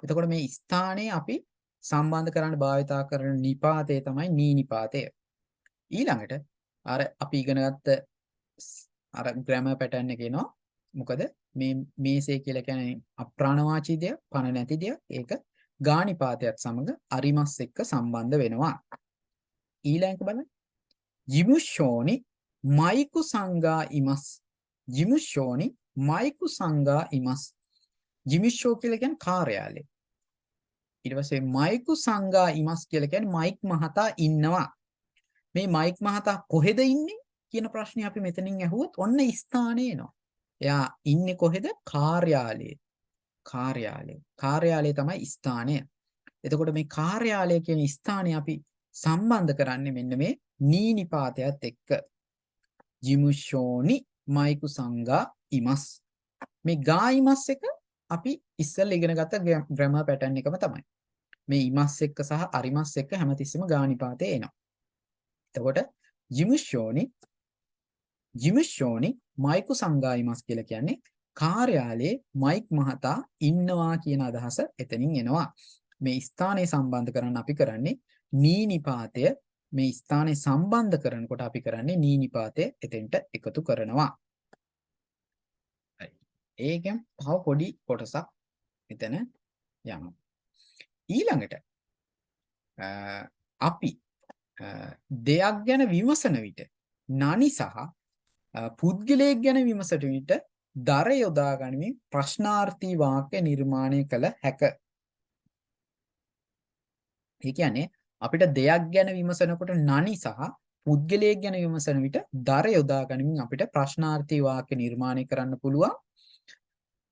එතකොට මේ ස්ථානය අපි සම්බන්ධ කරන්න භාවිතා කරන නිපාතය තමයි නීනිපාතය. ඊළඟට අර අපි ඉගෙනගත්ත අර ග්‍රැමර් පැටර්න් එකේ එනවා. මොකද මේ මේසේ කියලා කියන්නේ අප්‍රාණවාචී දෙයක්, පණ නැති දෙයක්. ඒක ගානිපාතයත් සමග අරිමස් එක්ක සම්බන්ධ වෙනවා. ඊළඟට බලන්න. ජිමුෂෝනි මයිකු සංගා ඉමස්. ජිමුෂෝනි මයිකු සංගා ඉමස්. ජිමිෂෝ කියලා කියන්නේ කාර්යාලය. ඊට පස්සේ මයිකු සංගා ඉමස් කියලා කියන්නේ මයික් මහතා ඉන්නවා. මේ මයික් මහතා කොහෙද ඉන්නේ කියන ප්‍රශ්නේ අපි මෙතනින් අහුවොත් ඔන්න ස්ථානේ එනවා. එයා ඉන්නේ කොහෙද? කාර්යාලයේ. කාර්යාලය තමයි ස්ථානය. එතකොට මේ කාර්යාලය කියන ස්ථානය අපි සම්බන්ධ කරන්නේ මෙන්න මේ නී නිපාතයත් එක්ක. ජිමුෂෝනි මයිකු සංගා ඉමස්. මේ ගා ඉමස් එක අපි ඉස්සෙල්ලා ඉගෙන ගත්ත ග්‍රැමර් පැටර්න් එකම තමයි. මේ ඉමස් එක්ක සහ අරිමස් එක්ක හැමතිස්සෙම ගා නිපාතේ එනවා. එතකොට ජිමුෂෝනි මයිකු සංගා ඉමස් කියලා කියන්නේ කාර්යාලයේ මයික් මහතා ඉන්නවා කියන අදහස එතනින් එනවා. මේ ස්ථානය සම්බන්ධ කරන්න අපි කරන්නේ නී නිපාතය. මේ ස්ථානය සම්බන්ධ කරනකොට අපි කරන්නේ නී නිපාතය එතෙන්ට එකතු කරනවා. ඒකෙන් තව පොඩි කොටසක් එතන යනවා. ඊළඟට අපි දෙයක් ගැන විමසන විට නනි සහ පුද්ගලයෙක් ගැන විමසට විට දර යොදා ගනිමින් ප්‍රශ්නාර්ථී වාක්‍ය නිර්මාණය කළ හැක. ඒ කියන්නේ අපිට දෙයක් ගැන විමසනකොට නනි සහ පුද්ගලයෙක් ගැන විමසන විට දර යොදා ගනිමින් අපිට ප්‍රශ්නාර්ථී වාක්‍ය නිර්මාණය කරන්න පුළුවන්.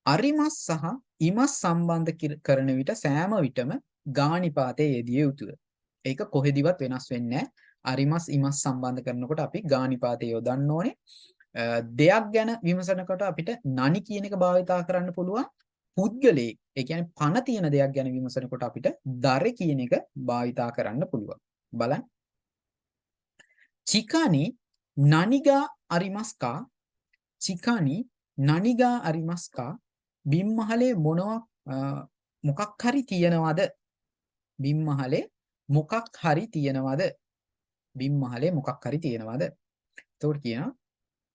අරිමස් සහ ඉමස් සම්බන්ධ කරන විට සෑම විටම ගානිපාතයේ යෙදිය යුතුය. ඒක කොහෙදිවත් වෙනස් වෙන්නේ නැහැ. අරිමස් ඉමස් සම්බන්ධ කරනකොට අපි ගානිපාතයේ යොදන්න ඕනේ. දෙයක් ගැන විමසනකොට අපිට නනි කියන එක භාවිතා කරන්න පුළුවන්. පුද්ගලයෙක්, ඒ කියන්නේ පණ තියෙන දෙයක් ගැන විමසනකොට අපිට දර කියන එක භාවිතා කරන්න පුළුවන්. බලන්න. චිකානි නනිගා අරිමස්කා චිකානි නනිගා අරිමස්කා බිම්මහලේ මොකක් හරි තියනවද? බිම්මහලේ මොකක් හරි තියනවද? බිම්මහලේ මොකක් හරි තියනවද? එතකොට කියනවා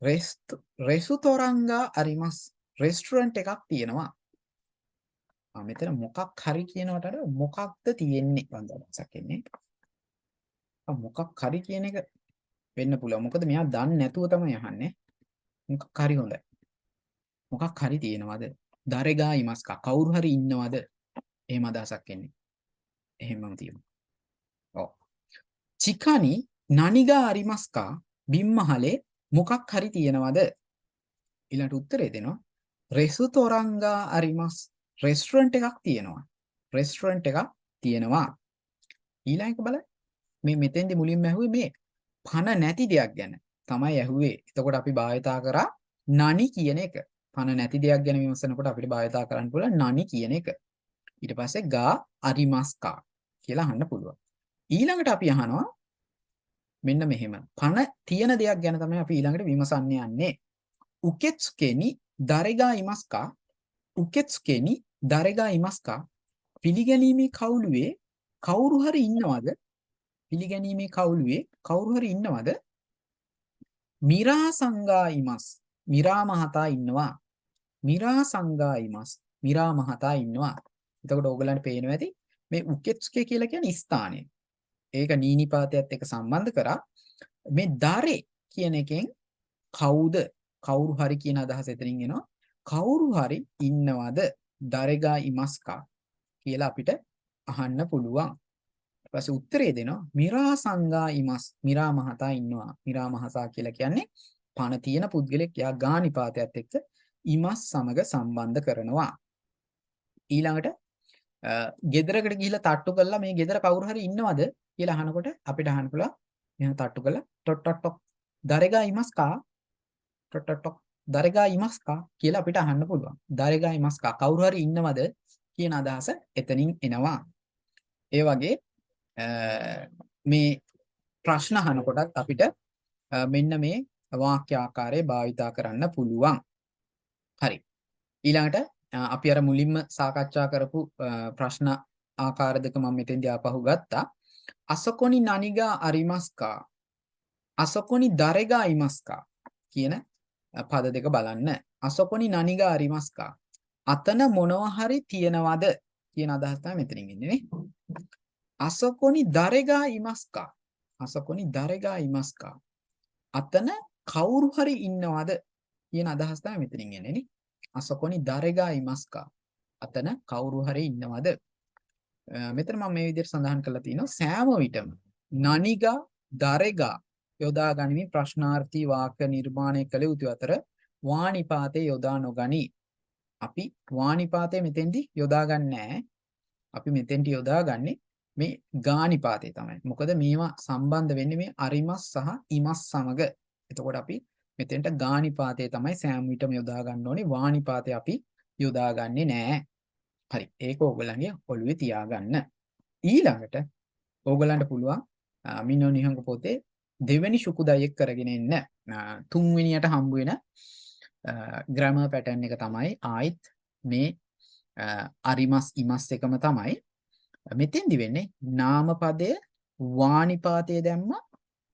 රෙස්ටොරන්ට්ගා අරිමස්. රෙස්ටොරන්ට් එකක් තියෙනවා. මෙතන මොකක් හරි කියනවට වඩා මොකක්ද තියෙන්නේ වන්දනසක් එන්නේ. මොකක් හරි කියන එක වෙන්න පුළුවන්. මොකද මෙයා දන්නේ නැතුව තමයි අහන්නේ. මොකක් හරි හොඳයි. මොකක් හරි තියෙනවද? දරගා ඉමස්කා කවුරු හරි ඉන්නවද? එහෙම අදහසක් එන්නේ. එහෙමම තියෙනවා. ඔව්. චිකානි නනිගා අරිමස්කා බිම්මහලේ මොකක් හරි තියෙනවද? ඊළඟට උත්තරේ දෙනවා. රෙස්ටොරන්ට්ගා අරිමස්. රෙස්ටොරන්ට් එකක් තියෙනවා. රෙස්ටොරන්ට් එකක් තියෙනවා. ඊළඟට බලන්න. මේ මෙතෙන්දි මුලින්ම ඇහුවේ මේ පණ නැති දෙයක් ගැන තමයි ඇහුවේ. එතකොට අපි භාවිතා කරා නනි කියන එක. පණ නැති දෙයක් ගැන විමසනකොට අපිට භාවිතා කරන්න පුළුවන් නනි කියන එක. ඊට පස්සේ ගා අරිමස්කා කියලා අහන්න පුළුවන්. ඊළඟට අපි අහනවා මෙන්න මෙහෙම. පණ තියෙන දෙයක් ගැන තමයි අපි ඊළඟට විමසන්න යන්නේ. උකෙත්සුකෙනි දරගා ඉමස්කා උකෙත්සුකෙනි දරගා ඉමස්කා පිළිගැනීමේ කවුළුවේ කවුරු හරි ඉන්නවද? පිළිගැනීමේ කවුළුවේ කවුරු හරි ඉන්නවද? මිරා සංගා ඉමස්. මිරා මහතා ඉන්නවා. මිරා සංගා ඉමස්. මිරා මහතා ඉන්නවා. එතකොට ඕගලන්ට පේනවා ඇති මේ උකෙත්සුකේ කියලා කියන්නේ ස්ථානය. ඒක නීනිපාතයත් එක්ක සම්බන්ධ කරා. මේ දරේ කියන එකෙන් කවුද? කවුරු හරි කියන අදහස එතනින් එනවා. කවුරු හරි ඉන්නවද? දරගා ඉමස්කා කියලා අපිට අහන්න පුළුවන්. ඊට පස්සේ උත්තරේ දෙනවා මිරා සංගා ඉමස්. මිරා මහතා ඉන්නවා. මිරා මහතා කියලා කියන්නේ පණ තියෙන පුද්ගලෙක්. යා ගානිපාතයත් එක්ක ඉමස් සමග සම්බන්ධ කරනවා. ඊළඟට ගෙදරකට ගිහිල්ලා තට්ටු කළා මේ ගෙදර කවුරු හරි ඉන්නවද කියලා අහනකොට අපිට අහන්න පුළුවන් එහෙනම් තට්ටු කළා ටොට්ටොට්ටොක් දරගා ඉමස්කා ටොට්ටොට්ටොක් දරගා ඉමස්කා කියලා අපිට අහන්න පුළුවන්. දරගා ඉමස්කා කවුරු හරි ඉන්නවද කියන අදහස එතනින් එනවා. ඒ වගේ මේ ප්‍රශ්න අහනකොටත් අපිට මෙන්න මේ වාක්‍ය ආකාරයේ භාවිතා කරන්න පුළුවන්. හරි. ඊළඟට අපි අර මුලින්ම සාකච්ඡා කරපු ප්‍රශ්න ආකාර දෙක මම මෙතෙන්දී ආපහු ගත්තා. අසකොනි නනිගා අරිමස්කා අසකොනි දරගා ඉමස්කා කියන පද දෙක බලන්න. අසකොනි නනිගා අරිමස්කා අතන මොනවා හරි තියනවද කියන අදහස තමයි මෙතනින් එන්නේ නේ. අසකොනි දරගා ඉමස්කා අසකොනි දරගා ඉමස්කා අතන කවුරු හරි ඉන්නවද කියන අදහස තමයි මෙතනින් එන්නේ නේ. අසකොනි දරගා ඉමස්කා අතන කවුරු හරි ඉන්නවද? මෙතන මම මේ විදිහට සඳහන් කරලා තිනවා සෑම විටම නනිගා දරගා යොදා ගනිමින් ප්‍රශ්නාර්ථී වාක්‍ය නිර්මාණය කළ යුතු අතර වානිපාතේ යොදා නොගනි. අපි වානිපාතේ මෙතෙන්දී යොදා ගන්නෑ. අපි මෙතෙන්ට යොදාගන්නේ මේ ගානිපාතේ තමයි. මොකද මේවා සම්බන්ධ වෙන්නේ මේ අරිමස් සහ ඉමස් සමග. එතකොට අපි මෙතෙන්ට ගානිපාතේ තමයි සෑම විටම යොදා ගන්න ඕනේ. වානිපාතේ අපි යොදාගන්නේ නැහැ. හරි. ඒක ඕගොල්ලන්ගේ ඔළුවේ තියාගන්න. ඊළඟට ඕගොල්ලන්ට පුළුවන් මිනෝ නිහංග පොතේ දෙවෙනි සුකුදයෙක් කරගෙන එන්න. තුන්වෙනියට හම්බ වෙන ග්‍රැමර් පැටර්න් එක තමයි ආයිත් මේ අරිමස් ඉමස් එකම තමයි. මෙතෙන්දි වෙන්නේ නාමපදය වානිපාතයේ දැම්ම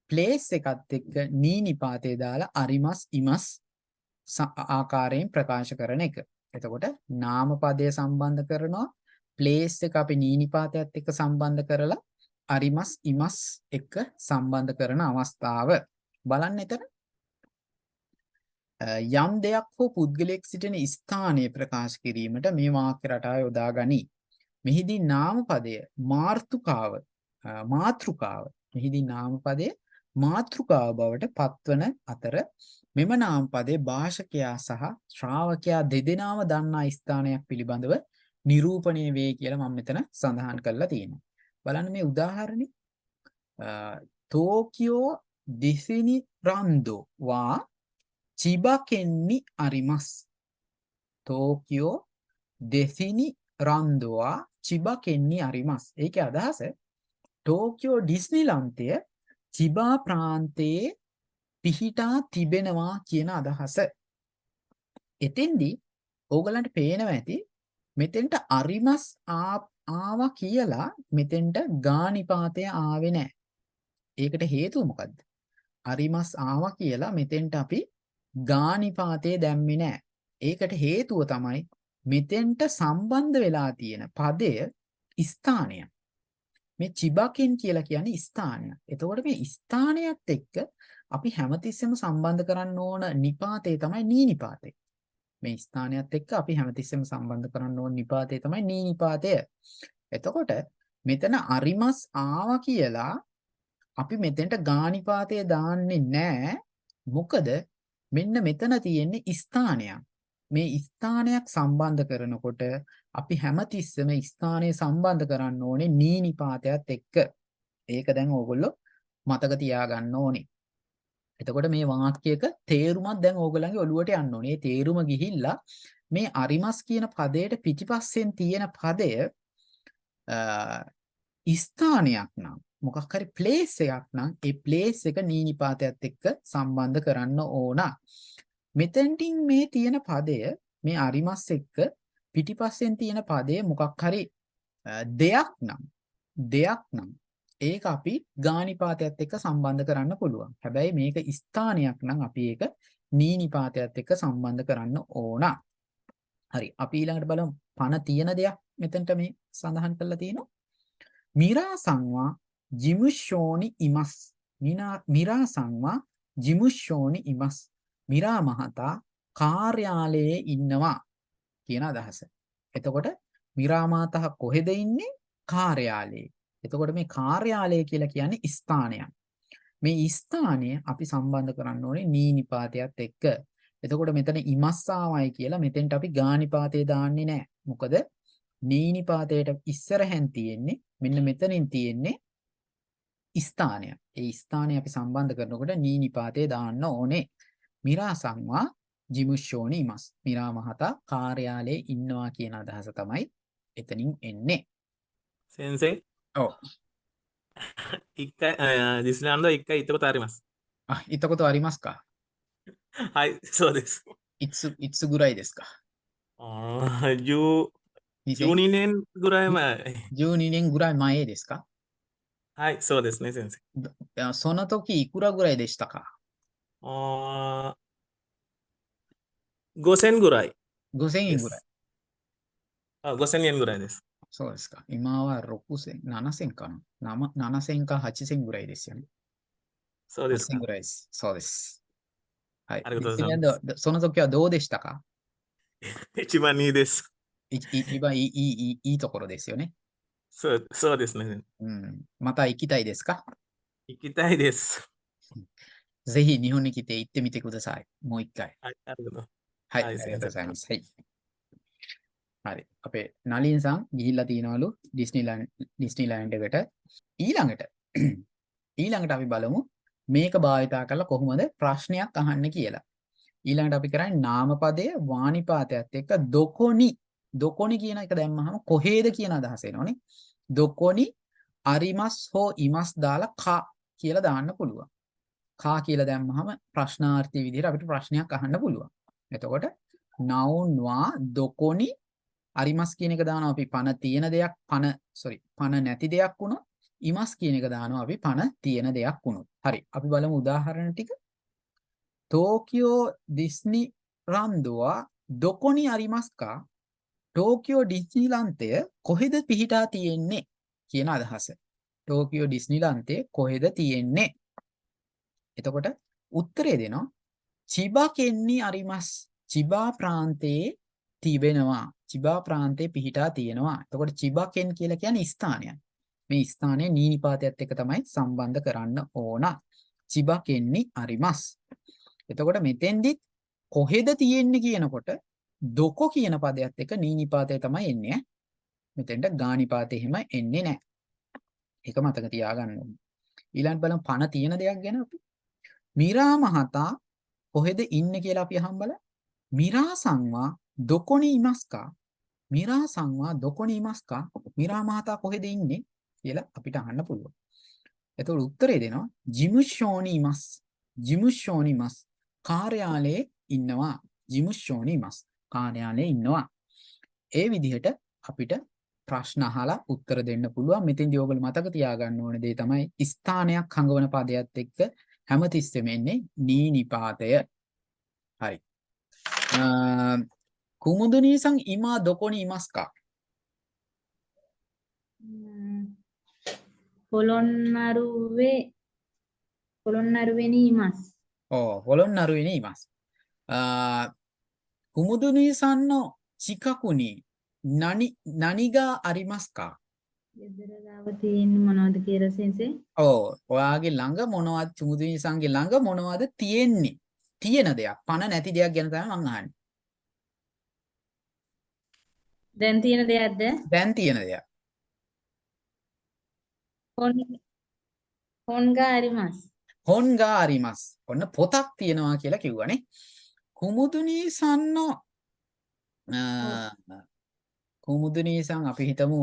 ප්ලේස් එකත් එක්ක නීනිපාතයේ දාලා අරිමස් ඉමස් ආකාරයෙන් ප්‍රකාශ කරන එක. එතකොට නාමපදය සම්බන්ධ කරනවා ප්ලේස් එක අපි නීනිපාතයත් එක්ක සම්බන්ධ කරලා අරිමස් ඉමස් එක්ක සම්බන්ධ කරන අවස්ථාව බලන්න. එතන යම් දෙයක් හෝ පුද්ගලයෙක් සිටින ස්ථානය ප්‍රකාශ කිරීමට මේ වාක්‍ය රටාව යොදා ගනී. මෙහිදී නාමපදය මාතෘකාව මෙහිදී නාමපදය මාතෘකාව බවට පත්වන අතර මෙම නාමපදයේ භාෂකයා සහ ශ්‍රාවකයා දෙදෙනාම දන්නා ස්ථානයක් පිළිබඳව නිරූපණය වේ කියලා මම මෙතන සඳහන් කරලා තියෙනවා. බලන්න මේ උදාහරණේ ටෝකියෝ දෙසිනි රන්දෝ වා චිබකෙන්නි අරිමස්. ටෝකියෝ දෙසිනි රන්දෝවා චිබකෙන්නි අරිමස්. ඒකේ අදහස ටෝකියෝ ඩිස්නිලන්තය චිබා ප්‍රාන්තයේ පිහිටා තිබෙනවා කියන අදහස. එතෙන්දී ඕගලන්ට පේනවා ඇති මෙතෙන්ට අරිමස් ආවා කියලා මෙතෙන්ට ගානිපාතය ආවේ නැහැ. ඒකට හේතුව මොකද්ද? අරිමස් ආවා කියලා මෙතෙන්ට අපි ගානිපාතේ දැම්මේ නැහැ. ඒකට හේතුව තමයි මෙතෙන්ට සම්බන්ධ වෙලා තියෙන පදය ස්ථානය. මේ චිබකෙන් කියලා කියන්නේ ස්ථානය. එතකොට මේ ස්ථානයත් එක්ක අපි හැමතිස්සෙම සම්බන්ධ කරන්න ඕන නිපාතේ තමයි නීනිපාතේ. මේ ස්ථානයත් එක්ක අපි හැමතිස්සෙම සම්බන්ධ කරන්න ඕන නිපාතේ තමයි නීනිපාතය. එතකොට මෙතන අරිමස් ආවා කියලා අපි මෙතෙන්ට ගානිපාතේ දාන්නේ නැහැ. මොකද මෙන්න මෙතන තියෙන්නේ ස්ථානයක්. මේ ස්ථානයක් සම්බන්ධ කරනකොට අපි හැමතිස්සෙම ස්ථානය සම්බන්ධ කරන්න ඕනේ නීනිපාතයත් එක්ක. ඒක දැන් ඕගොල්ලෝ මතක තියාගන්න ඕනේ. එතකොට මේ වාක්‍යයක තේරුමක් දැන් ඕගොල්ලන්ගේ ඔළුවට යන්න ඕනේ. ඒ තේරුම ගිහිල්ලා මේ අරිමස් කියන පදයට පිටිපස්සෙන් තියෙන පදය ස්ථානයක් නම් මොකක් හරි ප්ලේස් එකක් නම් ඒ ප්ලේස් එක නීනිපාතයත් එක්ක සම්බන්ධ කරන්න ඕන. මෙතෙන්ටින් මේ තියෙන පදය මේ අරිමස් එක්ක පිටිපස්සෙන් තියෙන පදය මොකක් හරි දෙයක් නම් ඒක අපි ගානිපාතයත් එක්ක සම්බන්ධ කරන්න පුළුවන්. හැබැයි මේක ස්ථානයක් නම් අපි ඒක නීනිපාතයත් එක්ක සම්බන්ධ කරන්න ඕන. හරි. අපි ඊළඟට බලමු පණ තියෙන දෙයක් මෙතනට මේ සඳහන් කරලා තියෙනවා. මිරා සංවා ජිමුෂෝනි ඉමස්. මිරා සංවා ජිමුෂෝනි ඉමස්. මිරා මහතා කාර්යාලයේ ඉන්නවා කියන අදහස. එතකොට මිරා මහතා කොහෙද ඉන්නේ? කාර්යාලයේ. එතකොට මේ කාර්යාලය කියලා කියන්නේ ස්ථානයක්. මේ ස්ථානය අපි සම්බන්ධ කරන්න ඕනේ නීනිපාතයත් එක්ක. එතකොට මෙතන ඉමස්සාවයි කියලා මෙතෙන්ට අපි ගානිපාතේ දාන්නේ නැහැ. මොකද නීනිපාතයට ඉස්සරහෙන් තියෙන්නේ මෙන්න මෙතනින් තියෙන්නේ ස්ථානය. ඒ ස්ථානය අපි සම්බන්ධ කරනකොට නීනිපාතේ දාන්න ඕනේ. මිරා සංවා ජිමුෂෝනි ඉමස්. මිරා මහතා කාර්යාලයේ ඉන්නවා කියන අදහස තමයි එතනින් එන්නේ. Sensei. Oh. Disneyland 1回行ったことあります。あ、行ったことありますか？はい、そうです。いつぐらいですか？12年ぐらい前。12年ぐらい前ですか？はい、そうですね、先生。その時いくらぐらいでしたか？5000ぐらい。5000円ぐらい。5000円ぐらいです。そうですか。今は6000、7000かな。7000か8000ぐらいですよね。そうですか。8000ぐらいです。そうです。はい。ありがとうございます。その時はどうでしたか？一番いいです。一番いいところですよね。そうですね。また行きたいですか？行きたいです。ぜひ日本に来て行ってみてください。もう一回。はい、ありがとう。はい、ありがとうございます。はい。හරි. අපේ නලින්සන් ගිහිල්ලා තියනවලු ඩිස්නිලෑන්ඩ් එකට. ඊළඟට අපි බලමු මේක භාවිතා කරලා කොහොමද ප්‍රශ්නයක් අහන්න කියලා. ඊළඟට අපි කරන්නේ නාමපදයේ වානිපාතයත් එක්ක දොකොනි කියන එක දැම්මහම කොහේද කියන අදහස එනවනේ. දොකොනි අරිමස් හෝ ඉමස් දාලා කා කියලා දාන්න පුළුවන්. කා කියලා දැම්මහම ප්‍රශ්නාර්ථී විදිහට අපිට ප්‍රශ්නයක් අහන්න පුළුවන්. එතකොට noun වා දොකොනි අරිමස් කියන එක දානවා අපි පන තියෙන දෙයක් පන නැති දෙයක් වුණොත් ඉමස් කියන එක දානවා අපි පන තියෙන දෙයක් වුණොත්. හරි. අපි බලමු උදාහරණ ටික. ටෝකියෝ ඩිස්නි රන්දුවා දොකොනි අරිමස්කා ටෝකියෝ ඩිස්නිලන්තය කොහෙද පිහිටා තියෙන්නේ කියන අදහස. ටෝකියෝ ඩිස්නිලන්තය කොහෙද තියෙන්නේ? එතකොට උත්තරේ දෙනවා චිබා කෙන්නි අරිමස්. චිබා ප්‍රාන්තයේ තිබෙනවා. චිබා ප්‍රාන්තයේ පිහිටා තියෙනවා. එතකොට චිබා කෙන් කියලා කියන්නේ ස්ථානයක්. මේ ස්ථානය නීනිපාතයත් එක්ක තමයි සම්බන්ධ කරන්න ඕන. චිබා කෙන්නි අරිමස්. එතකොට මෙතෙන්දිත් කොහෙද තියෙන්නේ කියනකොට දොකො කියන පදයට එක්ක නීනිපාතය තමයි එන්නේ. මෙතෙන්ට ගානිපාතය එහෙම එන්නේ නැහැ. ඒක මතක තියාගන්න ඕනේ. ඊළඟට බලමු පන තියෙන දෙයක් ගැන අපි. මිරා මහතා කොහෙද ඉන්නේ කියලා අපි අහන් බලමු. මිරා සංවා දොකොනි ඉමස්කා. මිරා සංවා දොකොනි ඉමස්කා. මිරා මහතා කොහෙද ඉන්නේ කියලා අපිට අහන්න පුළුවන්. එතකොට උත්තරේ දෙනවා ජිමුෂෝනි ඉමස්. ජිමුෂෝනි ඉමස්. කාර්යාලයේ ඉන්නවා. ජිමුෂෝනි ඉමස්. කාර්යාලයේ ඉන්නවා. ඒ විදිහට අපිට ප්‍රශ්න අහලා උත්තර දෙන්න පුළුවන්. මෙතෙන්දී ඔයගොල්ලෝ මතක තියාගන්න ඕනේ දේ තමයි ස්ථානයක් හංගවන පදයක් එක්ක හැමතිස්සෙම එන්නේ නීනිපාතය. හරි. කුමුදුනීසං ඉමා දොකොනි ඉමස්කා. පොළොන්නරුවෙනි ඉමස්. පොළොන්නරුවෙනි ඉමස්. කුමුදුනීසන්නෝ චිකකුනි නනිගා අරිමස්කා. ගෙදර ගාව තියෙන්නේ මොනවද කියලා සෙන්සේ? ඔයාගේ ළඟ මොනවද කුමුදුනීසන්ගේ ළඟ මොනවද තියෙන්නේ? තියෙන දෙයක්. පණ නැති දෙයක් ගැන තමයි මං අහන්නේ. දැන් තියෙන දෙයක්ද? දැන් තියෙන දෙයක්. හොන්ගා අරිමස්. හොන්ගා අරිමස්. ඔන්න පොතක් තියෙනවා කියලා කිව්වනේ. කුමුදුනීසන්නෝ කුමුදුනීසන් අපි හිතමු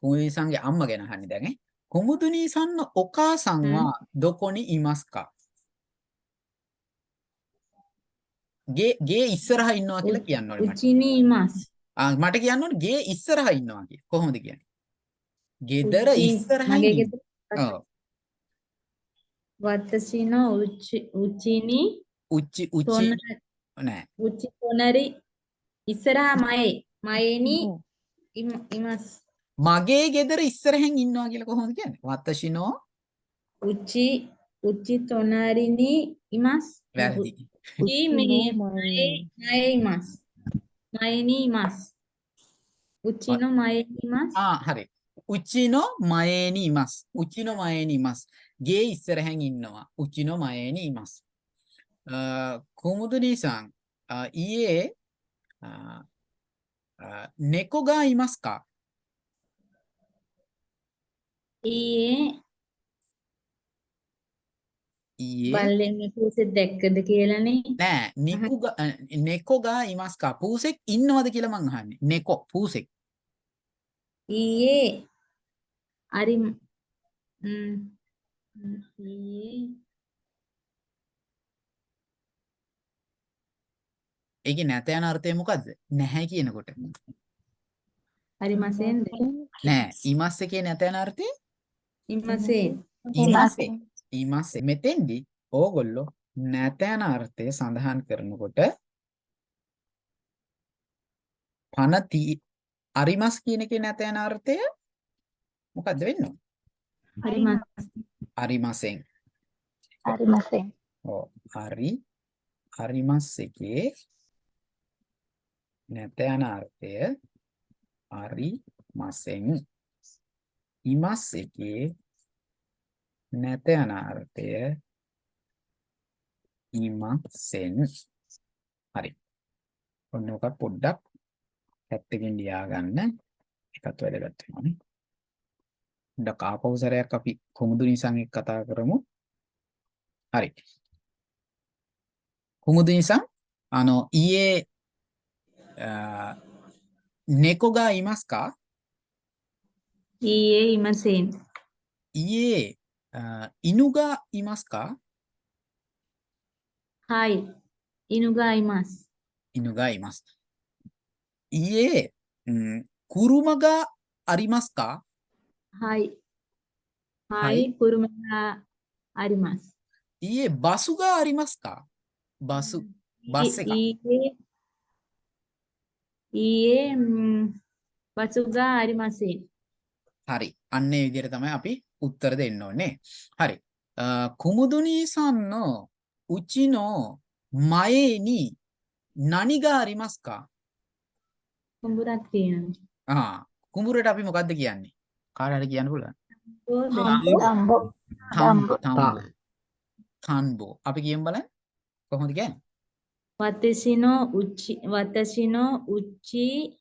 කුමුදුනීසන්ගේ අම්මා ගැන අහන්නේ දැන් ඈ. කුමුදුනීසන්න ඔකාසන්වා දොකොනි ඉමස්කා. ගේ ඉස්සරහා ඉන්නවා කියලා කියන්න ඕනේ මට. උචිනි ඉමස්. මට කියන්න ඕනේ ගේ ඉස්සරහා ඉන්නවා කියලා. කොහොමද කියන්නේ? ගෙදර ඉස්සරහා මගේ ඉන්නවා. ගෙදර. ඔව්. වත්තසිනෝ උචිනි නෑ. උචි තොනරි ඉස්සරහා මයේනි ඉමස්. මගේ ගෙදර ඉස්සරහෙන් ඉන්නවා කියලා කොහොමද කියන්නේ? වත්තසිනෝ උචි තොනරිනි ඉමස්. වැරදි. උචි මයේ ඉමස්. මයේනි ඉමස්. උචිනෝ මයේනි ඉමස්. හරි. උචිනෝ මයේනි ඉමස්. උචිනෝ මයේනි ඉමස්. ගේ ඉස්සරහෙන් ඉන්නවා. උචිනෝ මයේනි ඉමස්. කුමුදුනීසන් ඊයේ නෙකොගා ඉමස්කා. ඊයේ බල්ලෙන් පූසෙක් දැක්කද කියලානේ. නෑ නෙකොගා ඉමස්කා. පූසෙක් ඉන්නවද කියලා මං අහන්නේ. නෙකො පූසෙක්. ඊයේ ඊයේ ඒකේ නැත යන අර්ථය මොකද්ද? නැහැ කියනකොට. අරිමසෙන්ද? නෑ ඉමස් එකේ නැත යන අර්ථය ඉමසේ. ඉමස්සේ. මෙතෙන්දි ඕගොල්ලෝ නැත යන අර්ථය සඳහන් කරනකොට අරිමස් කියන එකේ නැත යන අර්ථය මොකද්ද වෙන්නේ? අරිමසෙන්. ඔව්. අරිමස් එකේ නැත යන අර්ථය අරිමසෙන්. ඉමස් එකේ නැත යන අර්ථය ඉමසෙන්. හරි. ඔන්න ඔක පොඩ්ඩක් පැත්තකින් ලියා ගන්න. එකත් වැදගත් වෙනවානේ. ඩක් ආපහු සැරයක් අපි කුමුදු නිසං එක්ක කතා කරමු. හරි. කුමුදු නිසං ඊයේ猫がいますか? ඊයේ ඉමසෙන් 家、犬がいますか? හයි ඉනුගා ඉමස් 犬がいます。家、車がありますか? හයි は හයි い。 කුරුමලා අරිමස් 家、バスがありますか? バス、バス එක. ඊයේ බසුගා අරිමසෙන් හරි. අන්න ඒ විදිහට තමයි අපි උත්තර දෙන්න ඕනේ. හරි. කුමුදුනිさんのうちの前に何がありますか? කුඹුරක් තියෙනවා කුඹුරට අපි මොකද්ද කියන්නේ? කාට හරි කියන්න පුළුවන්. තන්බෝ. අපි කියමු බලන්න. කොහොමද කියන්නේ? 私のうち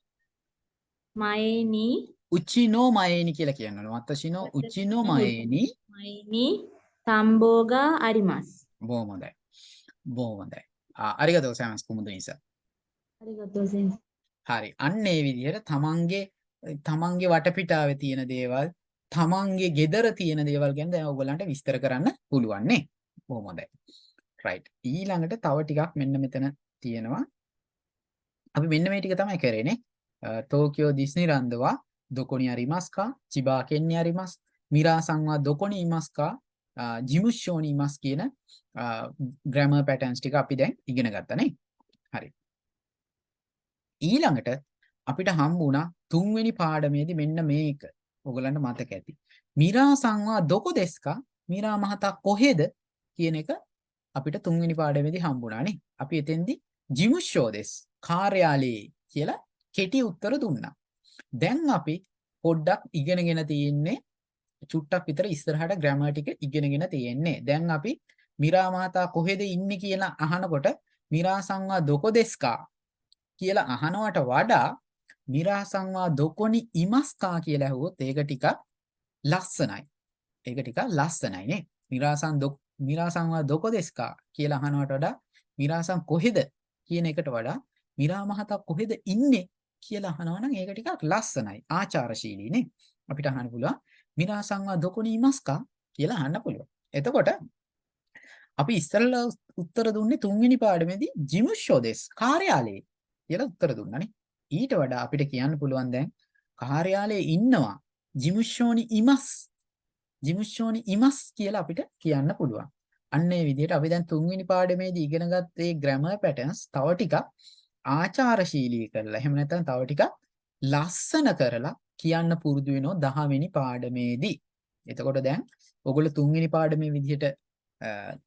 前に උචිනෝ මයේනි කියලා කියනවා. වතසිනෝ උචිනෝ මයේනි. 前に田んぼがあります。 බොහොම හොඳයි. බොහොම හොඳයි. අරිගතෝ ගොසයිමස් කුමුදුනිさん. ありがとう先生。 හරි. අන්න ඒ විදිහට තමන්ගේ වටපිටාවේ තියෙන දේවල්, තමන්ගේ ගෙදර තියෙන දේවල් ගැන දැන් ඔයගලන්ට විස්තර කරන්න පුළුවන් නේ. බොහොම හොඳයි. right. ඊළඟට තව ටිකක් මෙන්න මෙතන තියෙනවා. අපි මෙන්න මේ ටික තමයි කරේ නේ. ටෝකියෝ දිස්නිලන්ඩ් වා どこにありますか? 千葉県にあります。ミラーさんはどこにいますか? 事務所にいますකියන grammar patterns ටික අපි දැන් ඉගෙන ගත්තා නේ. හරි. ඊළඟට අපිට හම්බ වුණා තුන්වෙනි පාඩමේදී මෙන්න මේක. ඔයගලන්ට මතක ඇති. මිරා සංවා දොකො දෙස්කා? මිරා මහතා කොහෙද කියන එක අපිට තුන්වෙනි පාඩමේදී හම්බ වුණා නේ. අපි එතෙන්දී ජිමුෂෝ දෙස් කාර්යාලයේ කියලා කෙටි උත්තර දුන්නා. දැන් අපි පොඩ්ඩක් ඉගෙනගෙන තියෙන්නේ චුට්ටක් විතර ඉස්සරහට grammar ටික ඉගෙනගෙන තියෙන්නේ. දැන් අපි මිරා මහතා කොහෙද ඉන්නේ කියලා අහනකොට මිරා සංවා දොකො දෙස්කා කියලා අහනවට වඩා මිරා සංවා දොකොනි ඉමස්කා කියලා ඇහුවොත් ඒක ටිකක් ලස්සනයි. ඒක ටිකක් ලස්සනයි නේ. මිරා සංවා දොකො දෙස්කා කියලා අහනවට වඩා මිරා සං කොහෙද කියන එකට වඩා මිරා මහතා කොහෙද ඉන්නේ කියලා අහනවා නම් ඒක ටිකක් ලස්සනයි. ආචාරශීලී නේ. අපිට අහන්න පුළුවන් මිරා සංවා දොකොනි ඉමස්කා කියලා අහන්න පුළුවන්. එතකොට අපි ඉස්සෙල්ලා උත්තර දුන්නේ තුන්වෙනි පාඩමේදී ජිමුෂෝ දෙස් කාර්යාලයේ කියලා උත්තර දුන්නානේ. ඊට වඩා අපිට කියන්න පුළුවන් දැන් කාර්යාලයේ ඉන්නවා ජිමුෂෝනි ඉමස් කියලා අපිට කියන්න පුළුවන්. අන්න ඒ විදිහට අපි දැන් තුන්වෙනි පාඩමේදී ඉගෙන ගත්තේ grammar patterns තව ටිකක් ආචාරශීලී කරලා එහෙම නැත්නම් තව ටිකක් ලස්සන කරලා කියන්න පුරුදු වෙනවා 10 වෙනි පාඩමේදී. එතකොට දැන් ඔයගොල්ලෝ තුන්වෙනි පාඩමේ විදිහට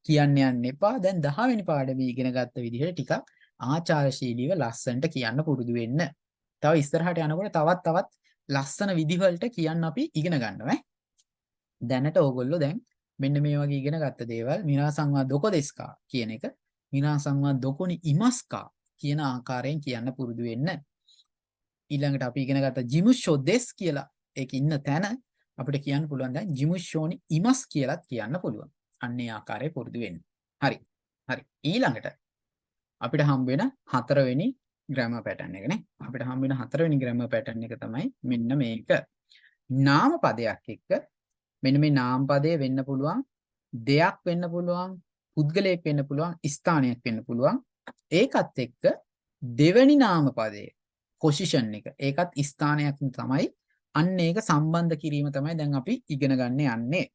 කියන්න යන්න එපා. දැන් 10 වෙනි පාඩමේ ඉගෙන ගත්ත විදිහට ටිකක් ආචාරශීලීව ලස්සනට කියන්න පුරුදු වෙන්න. තව ඉස්සරහට යනකොට තවත් ලස්සන විදිහවලට කියන්න අපි ඉගෙන ගන්නවා. දැනට ඕගොල්ලෝ දැන් මෙන්න මේ වගේ ඉගෙන ගත්ත දේවල් මිරා සංවා දොකො දෙස්කා කියන එක මිරා සංවා දොකොනි ඉමස්කා කියන ආකාරයෙන් කියන්න පුරුදු වෙන්න. ඊළඟට අපි ඉගෙන ගත්ත ජිමුෂෝ දෙස් කියලා ඒක ඉන්න තැන අපිට කියන්න පුළුවන් දැන් ජිමුෂෝනි ඉමස් කියලාත් කියන්න පුළුවන්. අන්න ඒ ආකාරයේ පුරුදු වෙන්න. හරි. ඊළඟට අපිට හම්බ වෙන හතරවෙනි grammar pattern එක නේ. අපිට හම්බ වෙන හතරවෙනි grammar pattern එක තමයි මෙන්න මේක. නාම පදයක් එක්ක මෙන්න මේ නාම පදය වෙන්න පුළුවන් දෙයක් වෙන්න පුළුවන් පුද්ගලයෙක් වෙන්න පුළුවන් ස්ථානයක් වෙන්න පුළුවන්. ඒකත් එක්ක දෙවෙනි නාම පදයේ position එක ඒකත් ස්ථානයක් තමයි. අන්න ඒක සම්බන්ධ කිරීම තමයි දැන් අපි ඉගෙන ගන්න යන්නේ.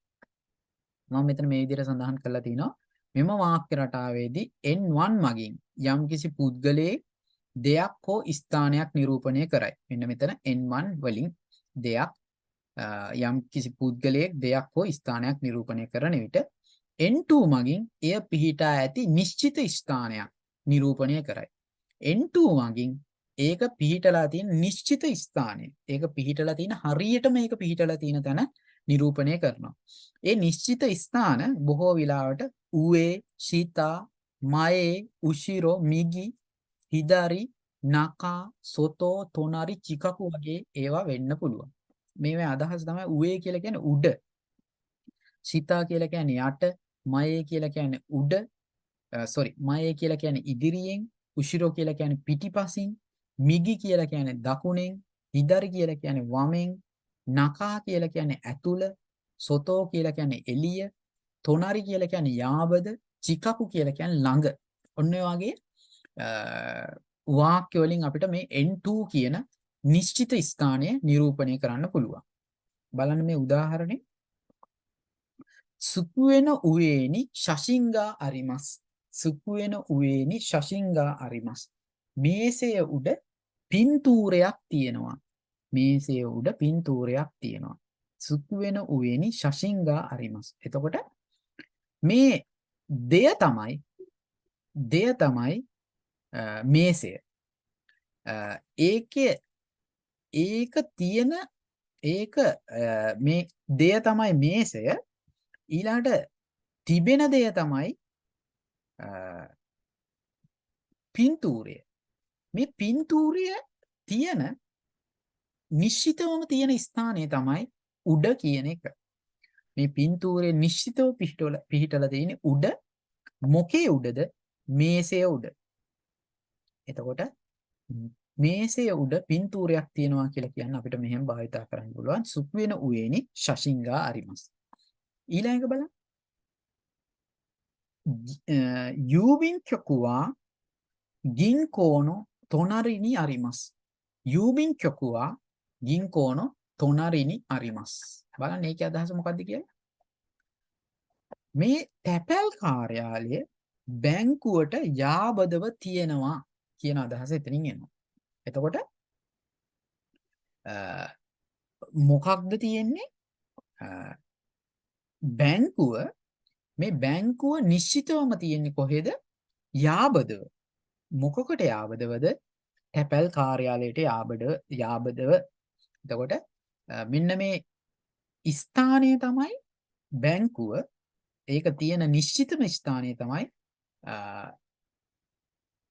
මම මෙතන මේ විදිහට සඳහන් කරලා තිනවා මෙම වාක්‍ය රටාවේදී N1 මගින් යම්කිසි පුද්ගලයෙක් දෙයක් හෝ ස්ථානයක් නිරූපණය කරයි. මෙන්න මෙතන N1 වලින් දෙයක් යම්කිසි පුද්ගලයෙක් දෙයක් හෝ ස්ථානයක් නිරූපණය කරන විට N2 මගින් එය පිහිටා ඇති නිශ්චිත ස්ථානයක් නිරූපණය කරයි. N2 මගින් ඒක පිහිටලා තියෙන නිශ්චිත ස්ථානය. ඒක පිහිටලා තියෙන හරියටම ඒක පිහිටලා තියෙන තැන නිරූපණය කරනවා. ඒ නිශ්චිත ස්ථාන බොහෝ විලාවට උවේ, ශීතා, මයේ, උෂිරෝ, මිගි, හිදාරි, නකා, සොතෝ, තොනරි, චිකකු වගේ ඒවා වෙන්න පුළුවන්. මේවේ අදහස තමයි උවේ කියලා කියන්නේ උඩ. සිතා කියලා කියන්නේ යට, මයේ කියලා කියන්නේ උඩ, මයේ කියලා කියන්නේ ඉදිරියෙන්, උෂිරෝ කියලා කියන්නේ පිටිපසින්, මිගි කියලා කියන්නේ දකුණෙන්, හිදරි කියලා කියන්නේ වමෙන්, නකා කියලා කියන්නේ ඇතුළ, සොතෝ කියලා කියන්නේ එළිය, තොනරි කියලා කියන්නේ යාබද, චිකකු කියලා කියන්නේ ළඟ. ඔන්න ඔය වගේ වාක්‍ය වලින් අපිට මේ N2 කියන නිශ්චිත ස්ථානය නිරූපණය කරන්න පුළුවන්. බලන්න මේ උදාහරණේ. සුකුවෙන උවේනි ශෂින්ගා අරිමස්. සුකුවෙන උවේනි ශෂින්ගා අරිමස්. මේසය උඩ පින්තූරයක් තියෙනවා. මේසය උඩ පින්තූරයක් තියෙනවා. සුකුවෙන උවේනි ශෂින්ගා අරිමස්. එතකොට මේ දෙය තමයි මේසය. ඒක තියෙන මේ දෙය තමයි මේසය. ඊළඟට තිබෙන දෙය තමයි පින්තූරය. මේ පින්තූරය තියෙන නිශ්චිතවම තියෙන ස්ථානය තමයි උඩ කියන එක. මේ පින්තූරේ නිශ්චිතව පිහිටලා තියෙන්නේ උඩ. මොකේ උඩද? මේසය උඩ. එතකොට මේසය උඩ පින්තූරයක් තියෙනවා කියලා කියන්න අපිට මෙහෙම භාවිතා කරන්න පුළුවන්. සුක්වෙන උවේනි ශෂින්ගා අරිමස්. ඊළඟ බලන්න. යූබින් kyokua ginkono tonari ni arimasu. යූබින් kyokua ginkono tonari ni arimasu. බලන්න ඒකේ අදහස මොකක්ද කියලා. මේ තැපැල් කාර්යාලය බැංකුවට යාබදව තියෙනවා කියන අදහස එතනින් එනවා. එතකොට මොකක්ද තියෙන්නේ? මේ බැංකුව නිශ්චිතවම තියෙන්නේ කොහෙද? යාබදව. මොකකට යාබදවද? තැපැල් කාර්යාලයට යාබදව. එතකොට මෙන්න මේ ස්ථානය තමයි බැංකුව. ඒක තියෙන නිශ්චිතම ස්ථානය තමයි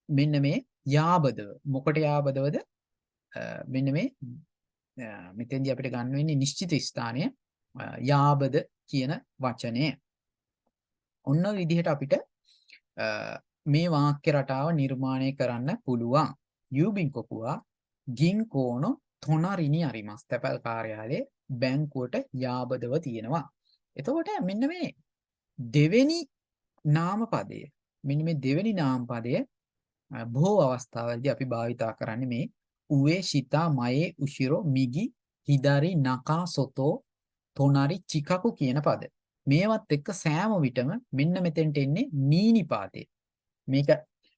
මෙන්න මේ යාබදව. මොකට යාබදවද? මෙන්න මේ මෙතෙන්දී අපිට ගන්න වෙන්නේ නිශ්චිත ස්ථානය යාබද කියන වචනය. ඔන්න විදිහට අපිට මේ වාක්‍ය රටාව නිර්මාණය කරන්න පුළුවන්. යූබින් කොකුවා ගින්කෝනො තොනරිනි අරිමස්. තැපැල් කාර්යාලයේ බැංකුවට යාබදව තියෙනවා. එතකොට මෙන්න මේ දෙවෙනි නාමපදය, මෙන්න මේ දෙවෙනි නාමපදය බොහෝ අවස්ථාවලදී අපි භාවිතා කරන්නේ මේ උවේ, ශිතා, මයේ, උෂිරෝ, මිගි, හිදාරි, නකා, සොතෝ, තොනරි, චිකකු කියන පද. මේවත් එක්ක සෑම විටම මෙන්න මෙතෙන්ට එන්නේ නීනිපාතේ. මේක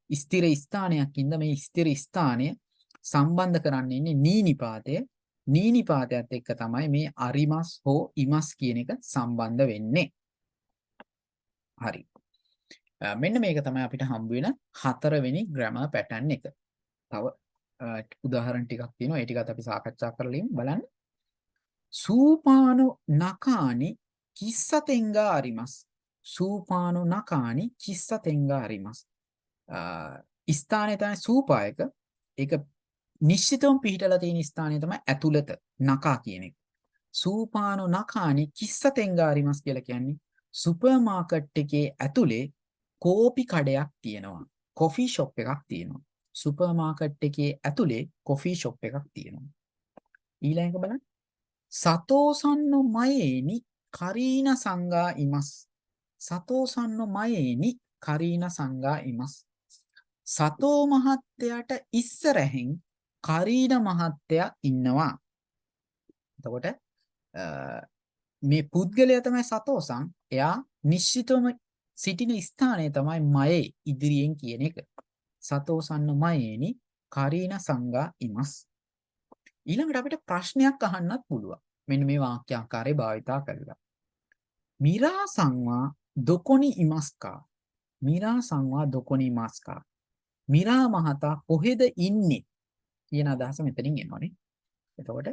ස්ථිර ස්ථානයක් ඉඳ මේ ස්ථිර ස්ථානය සම්බන්ධ කරන්නේ ඉන්නේ නීනිපාතය. නීනිපාතයත් එක්ක තමයි මේ අරිමස් හෝ ඉමස් කියන එක සම්බන්ධ වෙන්නේ. හරි. මෙන්න මේක තමයි අපිට හම්බ වෙන හතරවෙනි ග්‍රැමර් පැටර්න් එක. තව උදාහරණ ටිකක් තියෙනවා. ඒ ටිකත් අපි සාකච්ඡා කරලා බලන්න. සූපානු නකානි කිස්සතෙන්ගා අරිමස්. සූපානු නකානි කිස්සතෙන්ගා අරිමස්. ස්ථානය තමයි සූපායක. ඒක නිශ්චිතවම පිහිටලා තියෙන ස්ථානය තමයි ඇතුළත නකා කියන එක. සූපානු නකානි කිස්සතෙන්ගා අරිමස් කියලා කියන්නේ සුපර් මාකට් එකේ ඇතුලේ කෝපි කඩයක් තියෙනවා. කොෆි ෂොප් එකක් තියෙනවා. සුපර් මාකට් එකේ ඇතුලේ කොෆි ෂොප් එකක් තියෙනවා. ඊළඟ බලන්න. සතෝසන්නෝ මයේනි කරීන සංගා ඉමස්. සතෝසන්නෝ මයේනි කරීන සංගා ඉමස්. සතෝ මහත්තයාට ඉස්සරහින් කරීන මහත්තයා ඉන්නවා. එතකොට මේ පුද්ගලයා තමයි සතෝසන්. එයා නිශ්චිතවම සිටින ස්ථානය තමයි මයේ ඉදිරියෙන් කියන එක. සතෝසන්නෝ මයේනි කරීන සංගා ඉමස්. ඊළඟට අපිට ප්‍රශ්නයක් අහන්නත් පුළුවන්. මෙන්න මේ වාක්‍යාකාරය භාවිතා කරලා. මිරා සංවා දොකොනි ඉමස්කා. මිරා සංවා දොකොනි ඉමස්කා. මිරා මහතා කොහෙද ඉන්නේ කියන අදහස මෙතනින් එනවනේ. එතකොට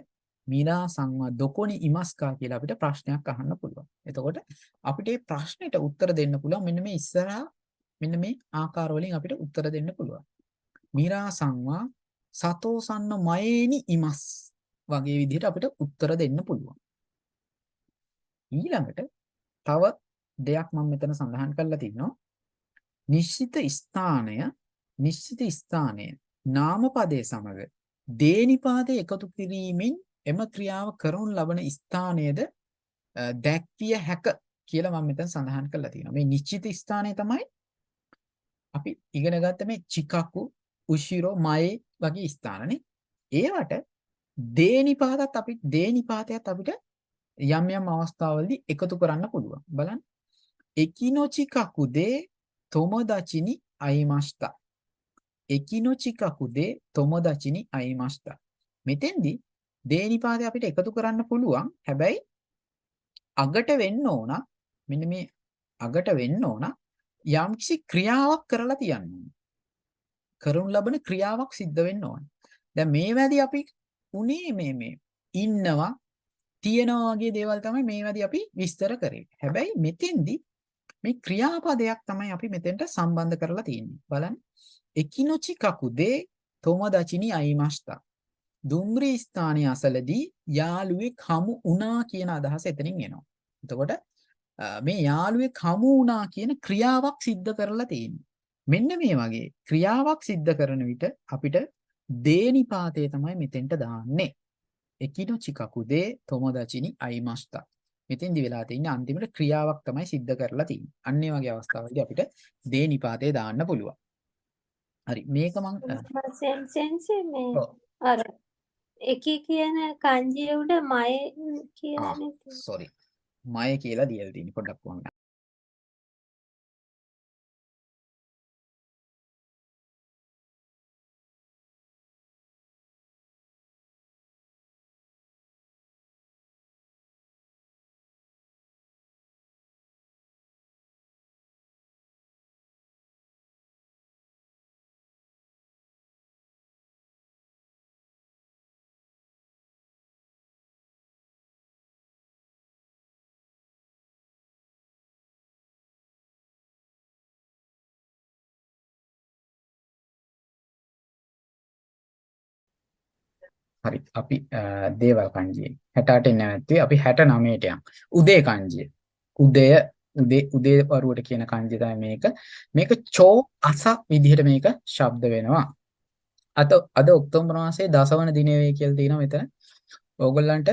මිරා සංවා දොකොනි ඉමස්කා කියලා අපිට ප්‍රශ්නයක් අහන්න පුළුවන්. එතකොට අපිට මේ ප්‍රශ්නෙට උත්තර දෙන්න පුළුවන් මෙන්න මේ ඉස්සරහා මෙන්න මේ ආකාර වලින් අපිට උත්තර දෙන්න පුළුවන්. මිරා සංවා සතෝසන්න මයේනි ඉමස් වගේ විදිහට අපිට උත්තර දෙන්න පුළුවන්. ඊළඟට තව දෙයක් මම මෙතන සඳහන් කරලා තිනවා. නිශ්චිත ස්ථානය නාමපදයේ සමග දේනිපාතේ එකතු කිරීමෙන් එම ක්‍රියාව කරනු ලබන ස්ථානයේද දැක්විය හැක කියලා මම මෙතන සඳහන් කරලා තියෙනවා. මේ නිශ්චිත ස්ථානය තමයි අපි ඉගෙන ගත්ත මේ චිකකු, උෂිරෝ, මයේ වගේ ස්ථානනේ. ඒවට දේනිපාතයත් අපිට යම් යම් අවස්ථාවලදී එකතු කරන්න පුළුවන්. බලන්න. එකිනොචිකකු දේ තොමොදචිනි අයිමස්තා. එකිනොචිකකු දේ තොමොදචිනි අයිමස්තා. මෙතෙන්දී දේනිපාතය අපිට එකතු කරන්න පුළුවන්. හැබැයි අගට වෙන්න ඕන. මෙන්න මේ අගට වෙන්න ඕන යම්කිසි ක්‍රියාවක් කරලා තියන්න ඕන. කරනු ලබන ක්‍රියාවක් සිද්ධ වෙන්න ඕන. දැන් මේ වැඩි අපි උනේ මේ ඉන්නවා තියෙනවා වගේ දේවල් තමයි මේ වැඩි අපි විස්තර කරේ. හැබැයි මෙතෙන්දී මේ ක්‍රියාපදයක් තමයි අපි මෙතෙන්ට සම්බන්ධ කරලා තියෙන්නේ. බලන්න. එකිනොචි කකුදේ තොමදචිනි අයිමස්තා. දුම්රිය ස්ථානයේ අසලදී යාළුවෙක් හමු වුණා කියන අදහස එතනින් එනවා. එතකොට මේ යාළුවෙක් හමු වුණා කියන ක්‍රියාවක් සිද්ධ කරලා තියෙනවා. මෙන්න මේ වගේ ක්‍රියාවක් සිද්ධ කරන විට අපිට දේනිපාතේ තමයි මෙතෙන්ට දාන්නේ. එකිනොචි කකුදේ තොමදචිනි අයිමස්තා. මෙතෙන්දි වෙලා තියෙන්නේ අන්තිමට ක්‍රියාවක් තමයි සිද්ධ කරලා තියෙන්නේ. අන්න ඒ වගේ අවස්ථාවලදී අපිට දේනිපාතේ දාන්න පුළුවන්. හරි මේක මම සෙන්සෙ මේ අර එකී කියන kanjiය උඩ මය කියලා නේ තියෙන්නේ. sorry මය කියලා දීලා තියෙන්නේ පොඩ්ඩක් වුණා. හරි අපි දේවල් kanjiය 68 නැවැත්තුවේ අපි 69ට යන් උදේ kanjiය උදේ වරුවට කියන kanjiය තමයි මේක චෝ අස විදිහට මේක ශබ්ද වෙනවා අද ඔක්තෝබර් මාසයේ 10 වන දිනේ වේ කියලා තියෙනවා මෙතන ඕගොල්ලන්ට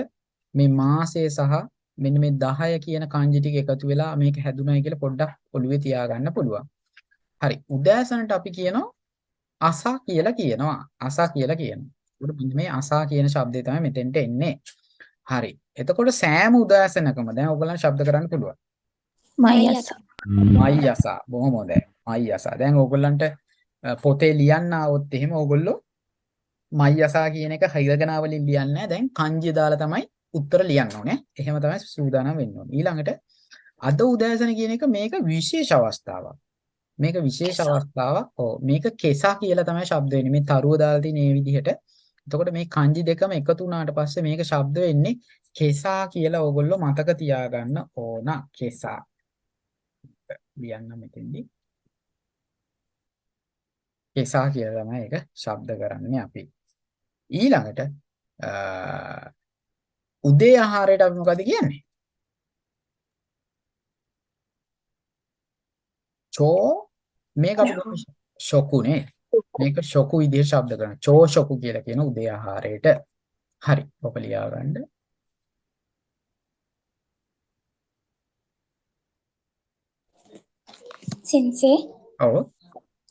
මේ මාසය සහ මෙන්න මේ 10 කියන kanji ටික එකතු වෙලා මේක හැදුනායි කියලා පොඩ්ඩක් ඔළුවේ තියාගන්න පුළුවන් හරි උදෑසනට අපි කියනවා අස කියලා කියනවා මෙන්න මේ අසා කියන શબ્දය තමයි මෙතෙන්ට එන්නේ. හරි. එතකොට සෑම උදාසනකම දැන් ඔයගොල්ලන් ශබ්ද කරන්න පුළුවන්. මයසා. බොහොම හොඳයි. මයසා. දැන් ඔයගොල්ලන්ට පොතේ ලියන්න આવොත් එහෙම ඔයගොල්ලෝ මයසා කියන එක හිරගනා වලින් ලියන්නේ නැහැ. දැන් kanji දාලා තමයි උත්තර ලියන්න ඕනේ. එහෙම තමයි සූදානම් වෙන්න ඕනේ. ඊළඟට අද උදාසන කියන එක මේක විශේෂ අවස්ථාවක්. මේක විශේෂ අවස්ථාවක්. ඔව්. මේක කෙසා කියලා තමයි ශබ්ද වෙන්නේ. මේ තරුව දාලා තියෙන මේ විදිහට එතකොට මේ kanji දෙකම එකතු වුණාට පස්සේ මේක ශබ්ද වෙන්නේ කෙසා කියලා ඕගොල්ලෝ මතක තියාගන්න ඕන කෙසා. ලියන්න මෙතෙන්දී. කෙසා කියලා තමයි ඒක ශබ්ද කරන්නේ අපි. ඊළඟට උදේ ආහාරයට අපි මොකද කියන්නේ? චෝ මේක අපි ශොකුනේ. මේක ශොකු විදිහට ශබ්ද කරනවා. චෝ ශොකු කියලා කියන උදේ ආහාරයට. හරි. ඔක ලියා ගන්න. සෙන්සේ ඔව්.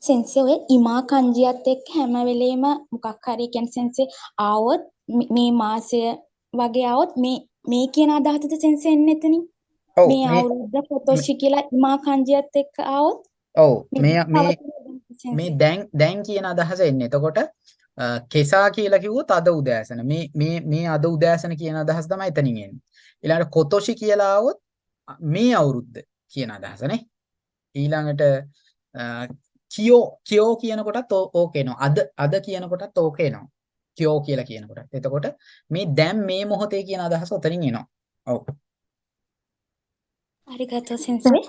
සෙන්සේ ඔය ඉමා kanjiyat එක්ක හැම වෙලේම මොකක් හරි කියන්නේ සෙන්සේ ආවොත් මේ මාසය වගේ ආවොත් මේ කියන අදහසද සෙන්සේ එන්නේ එතනින්? ඔව් මේ අවුරුද්ද පොතොෂි කියලා ඉමා kanjiyat එක්ක ආවොත් ඔව් මේ දැන් කියන අදහස එන්නේ. එතකොට කෙසා කියලා කිව්වොත් අද උදෑසන. මේ අද උදෑසන කියන අදහස තමයි එතනින් එන්නේ. ඊළඟට කොතොෂි කියලා ආවොත් මේ අවුරුද්ද කියන අදහසනේ. ඊළඟට කියෝ කියන කොටත් ඕක එනවා. අද කියන කොටත් ඕක එනවා. කියෝ කියලා කියන කොටත්. එතකොට මේ දැන් මේ මොහොතේ කියන අදහස උතනින් එනවා. ඔව්. අරිගතෝ සෙන්සේ.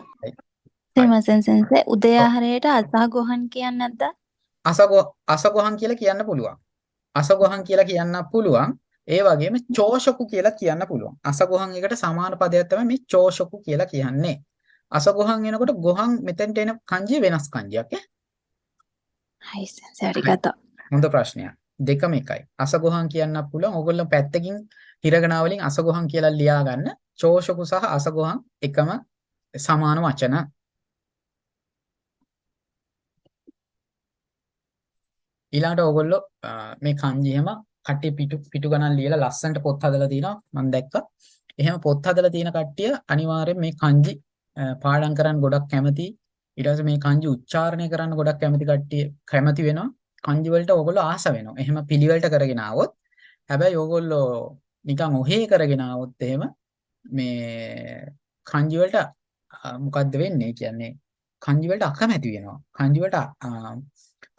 සීමසෙන් සෙන්සේ උදේ ආහාරයට අසගොහන් කියන්නේ නැද්ද? අසගොහන් කියලා කියන්න පුළුවන්. අසගොහන් කියලා කියන්න පුළුවන්. ඒ වගේම චෝෂකු කියලා කියන්න පුළුවන්. අසගොහන් එකට සමාන පදයක් තමයි මේ චෝෂකු කියලා කියන්නේ. අසගොහන් එනකොට ගොහන් මෙතෙන්ට එන kanjiය වෙනස් kanjiයක් ඈ.はい先生、ありがとう。 හොඳ ප්‍රශ්නයක්. දෙකම එකයි. අසගොහන් කියන්න පුළුවන්. ඕගොල්ලෝ පැත්තකින් හිරගනා වලින් අසගොහන් කියලා ලියා ගන්න. චෝෂකු සහ අසගොහන් එකම සමාන වචන. ඊළඟට ඕගොල්ලෝ මේ kanji හැම කට්ටිය පිටු ගණන් ලියලා ලස්සනට පොත් හදලා තිනවා මම දැක්කා. එහෙම පොත් හදලා තියෙන කට්ටිය අනිවාර්යෙන් මේ kanji පාඩම් කරන්න ගොඩක් කැමතියි. ඊට පස්සේ මේ kanji උච්චාරණය කරන්න ගොඩක් කැමති කට්ටිය කැමති වෙනවා. kanji වලට ඕගොල්ලෝ ආස වෙනවා. එහෙම පිළිවෙලට කරගෙන ආවොත්. හැබැයි ඕගොල්ලෝ නිකන් ඔහේ කරගෙන ආවොත් එහෙම මේ kanji වලට මොකද්ද වෙන්නේ කියන්නේ kanji වලට අකමැති වෙනවා. kanji වලට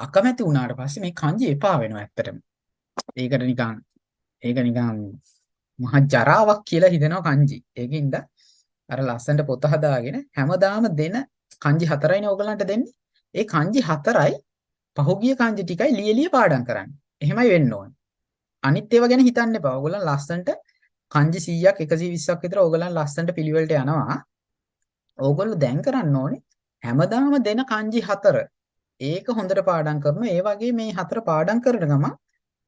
අකමැති වුණාට පස්සේ මේ kanji එපා වෙනවා ඇත්තටම. ඒක නිකන් මහා ජරාවක් කියලා හිතෙනවා kanji. ඒකින්ද අර ලස්සනට පොත හදාගෙන හැමදාම දෙන kanji 4යිනේ ඕගලන්ට දෙන්නේ. ඒ kanji 4යි පහුගිය kanji ටිකයි ලියලිය පාඩම් කරන්න. එහෙමයි වෙන්න ඕනේ. අනිත් ඒවා ගැන හිතන්න එපා. ඕගලන් ලස්සනට kanji 100ක් 120ක් විතර ඕගලන් ලස්සනට පිළිවෙලට යනවා. ඕගොල්ලෝ දැන් කරන්න ඕනේ හැමදාම දෙන kanji 4 ඒක හොඳට පාඩම් කරනවා. ඒ වගේ මේ 4 පාඩම් කරන ගමන්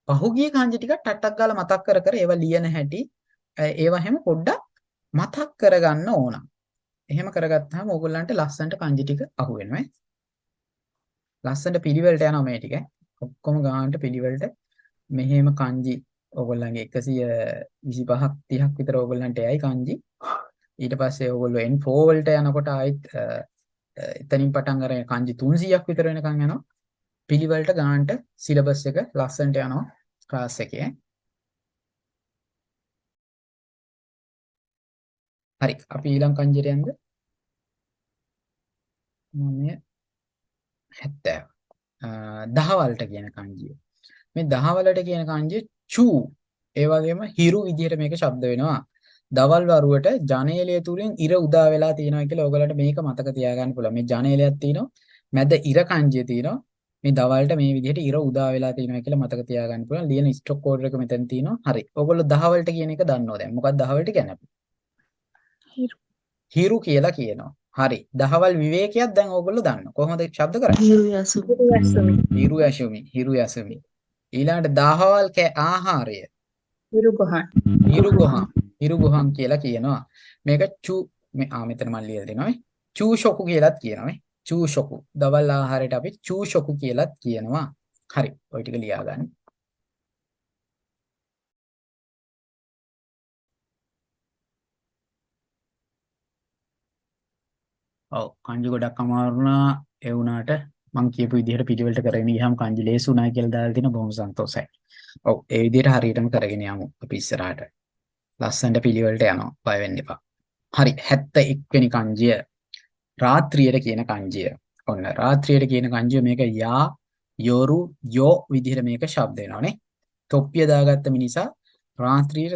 පහුගිය kanji ටික ටට්ටක් ගාලා මතක් කර ඒවා ලියන හැටි ඒවා හැම පොඩ්ඩක් මතක් කරගන්න ඕන. එහෙම කරගත්තාම ඕගොල්ලන්ට ලස්සනට kanji ටික අහු වෙනවා. ලස්සනට පිළිවෙලට යනවා මේ ටික. ඔක්කොම ගානට පිළිවෙලට මෙහෙම kanji ඕගොල්ලන්ගේ 125ක් 30ක් විතර ඕගොල්ලන්ට එයි kanji. ඊට පස්සේ ඕගොල්ලෝ N4 වලට යනකොට ආයිත් එතනින් පටන් අරගෙන kanji 300ක් විතර වෙනකන් යනවා. පිළිවෙලට ගානට සිලබස් එක ලස්සනට යනවා ක්ලාස් එකේ. හරි අපි ඊළඟ kanjiට යන්ද? 970. දහවලට කියන kanjiය. මේ දහවලට කියන kanjiය චූ. ඒ වගේම හිරු විදිහට මේක શબ્ද වෙනවා. දවල් වරුවට ජනේලය තුලින් ඉර උදා වෙලා තියෙනවා කියලා ඔයගලට මේක මතක තියාගන්න පුළුවන්. මේ ජනේලයක් තියෙනවා. මැද ඉර kanjiය තියෙනවා. මේ දවල්ට මේ විදිහට ඉර උදා වෙලා තියෙනවා කියලා මතක තියාගන්න පුළුවන්. ලියන ස්ටොක් කෝඩ් එක මෙතන තියෙනවා. හරි. ඔයගොල්ලෝ දහවලට කියන එක දන්නව දැන්. මොකක්ද දහවලට කියන්නේ? හිරු කියලා කියනවා. හරි. දහවල් විවේකයක් දැන් ඕගොල්ලෝ දන්නවා. කොහොමද ශබ්ද කරන්නේ? හිරු යසුමි. ඊළඟට දහවල් ආහාරය. හිරු ගොහන් කියලා කියනවා. මේක මෙතන මම ලියලා දෙනවා. චූෂොකු කියලාත් කියනවා. චූෂොකු. දවල් ආහාරයට අපි චූෂොකු කියලාත් කියනවා. හරි. ඔය ටික ලියා ගන්න. ඔව් kanji ගොඩක් අමාරු වුණා. ඒ වුණාට මම කියපු විදිහට පිළිවෙලට කරගෙන ගියාම kanji ලේසි උනායි කියලා දාලා තින බොහොම සන්තෝෂයි. ඔව් ඒ විදිහට හරියටම කරගෙන යමු අපි ඉස්සරහට. ලස්සනට පිළිවෙලට යනවා. බය වෙන්න එපා. හරි 71 වෙනි kanjiය. රාත්‍රියට කියන kanjiය. ඔන්න රාත්‍රියට කියන kanjiය මේක යා යොරු යෝ විදිහට මේක ශබ්ද වෙනවානේ. තොප්පිය දාගත්ත මිනිසා රාත්‍රියට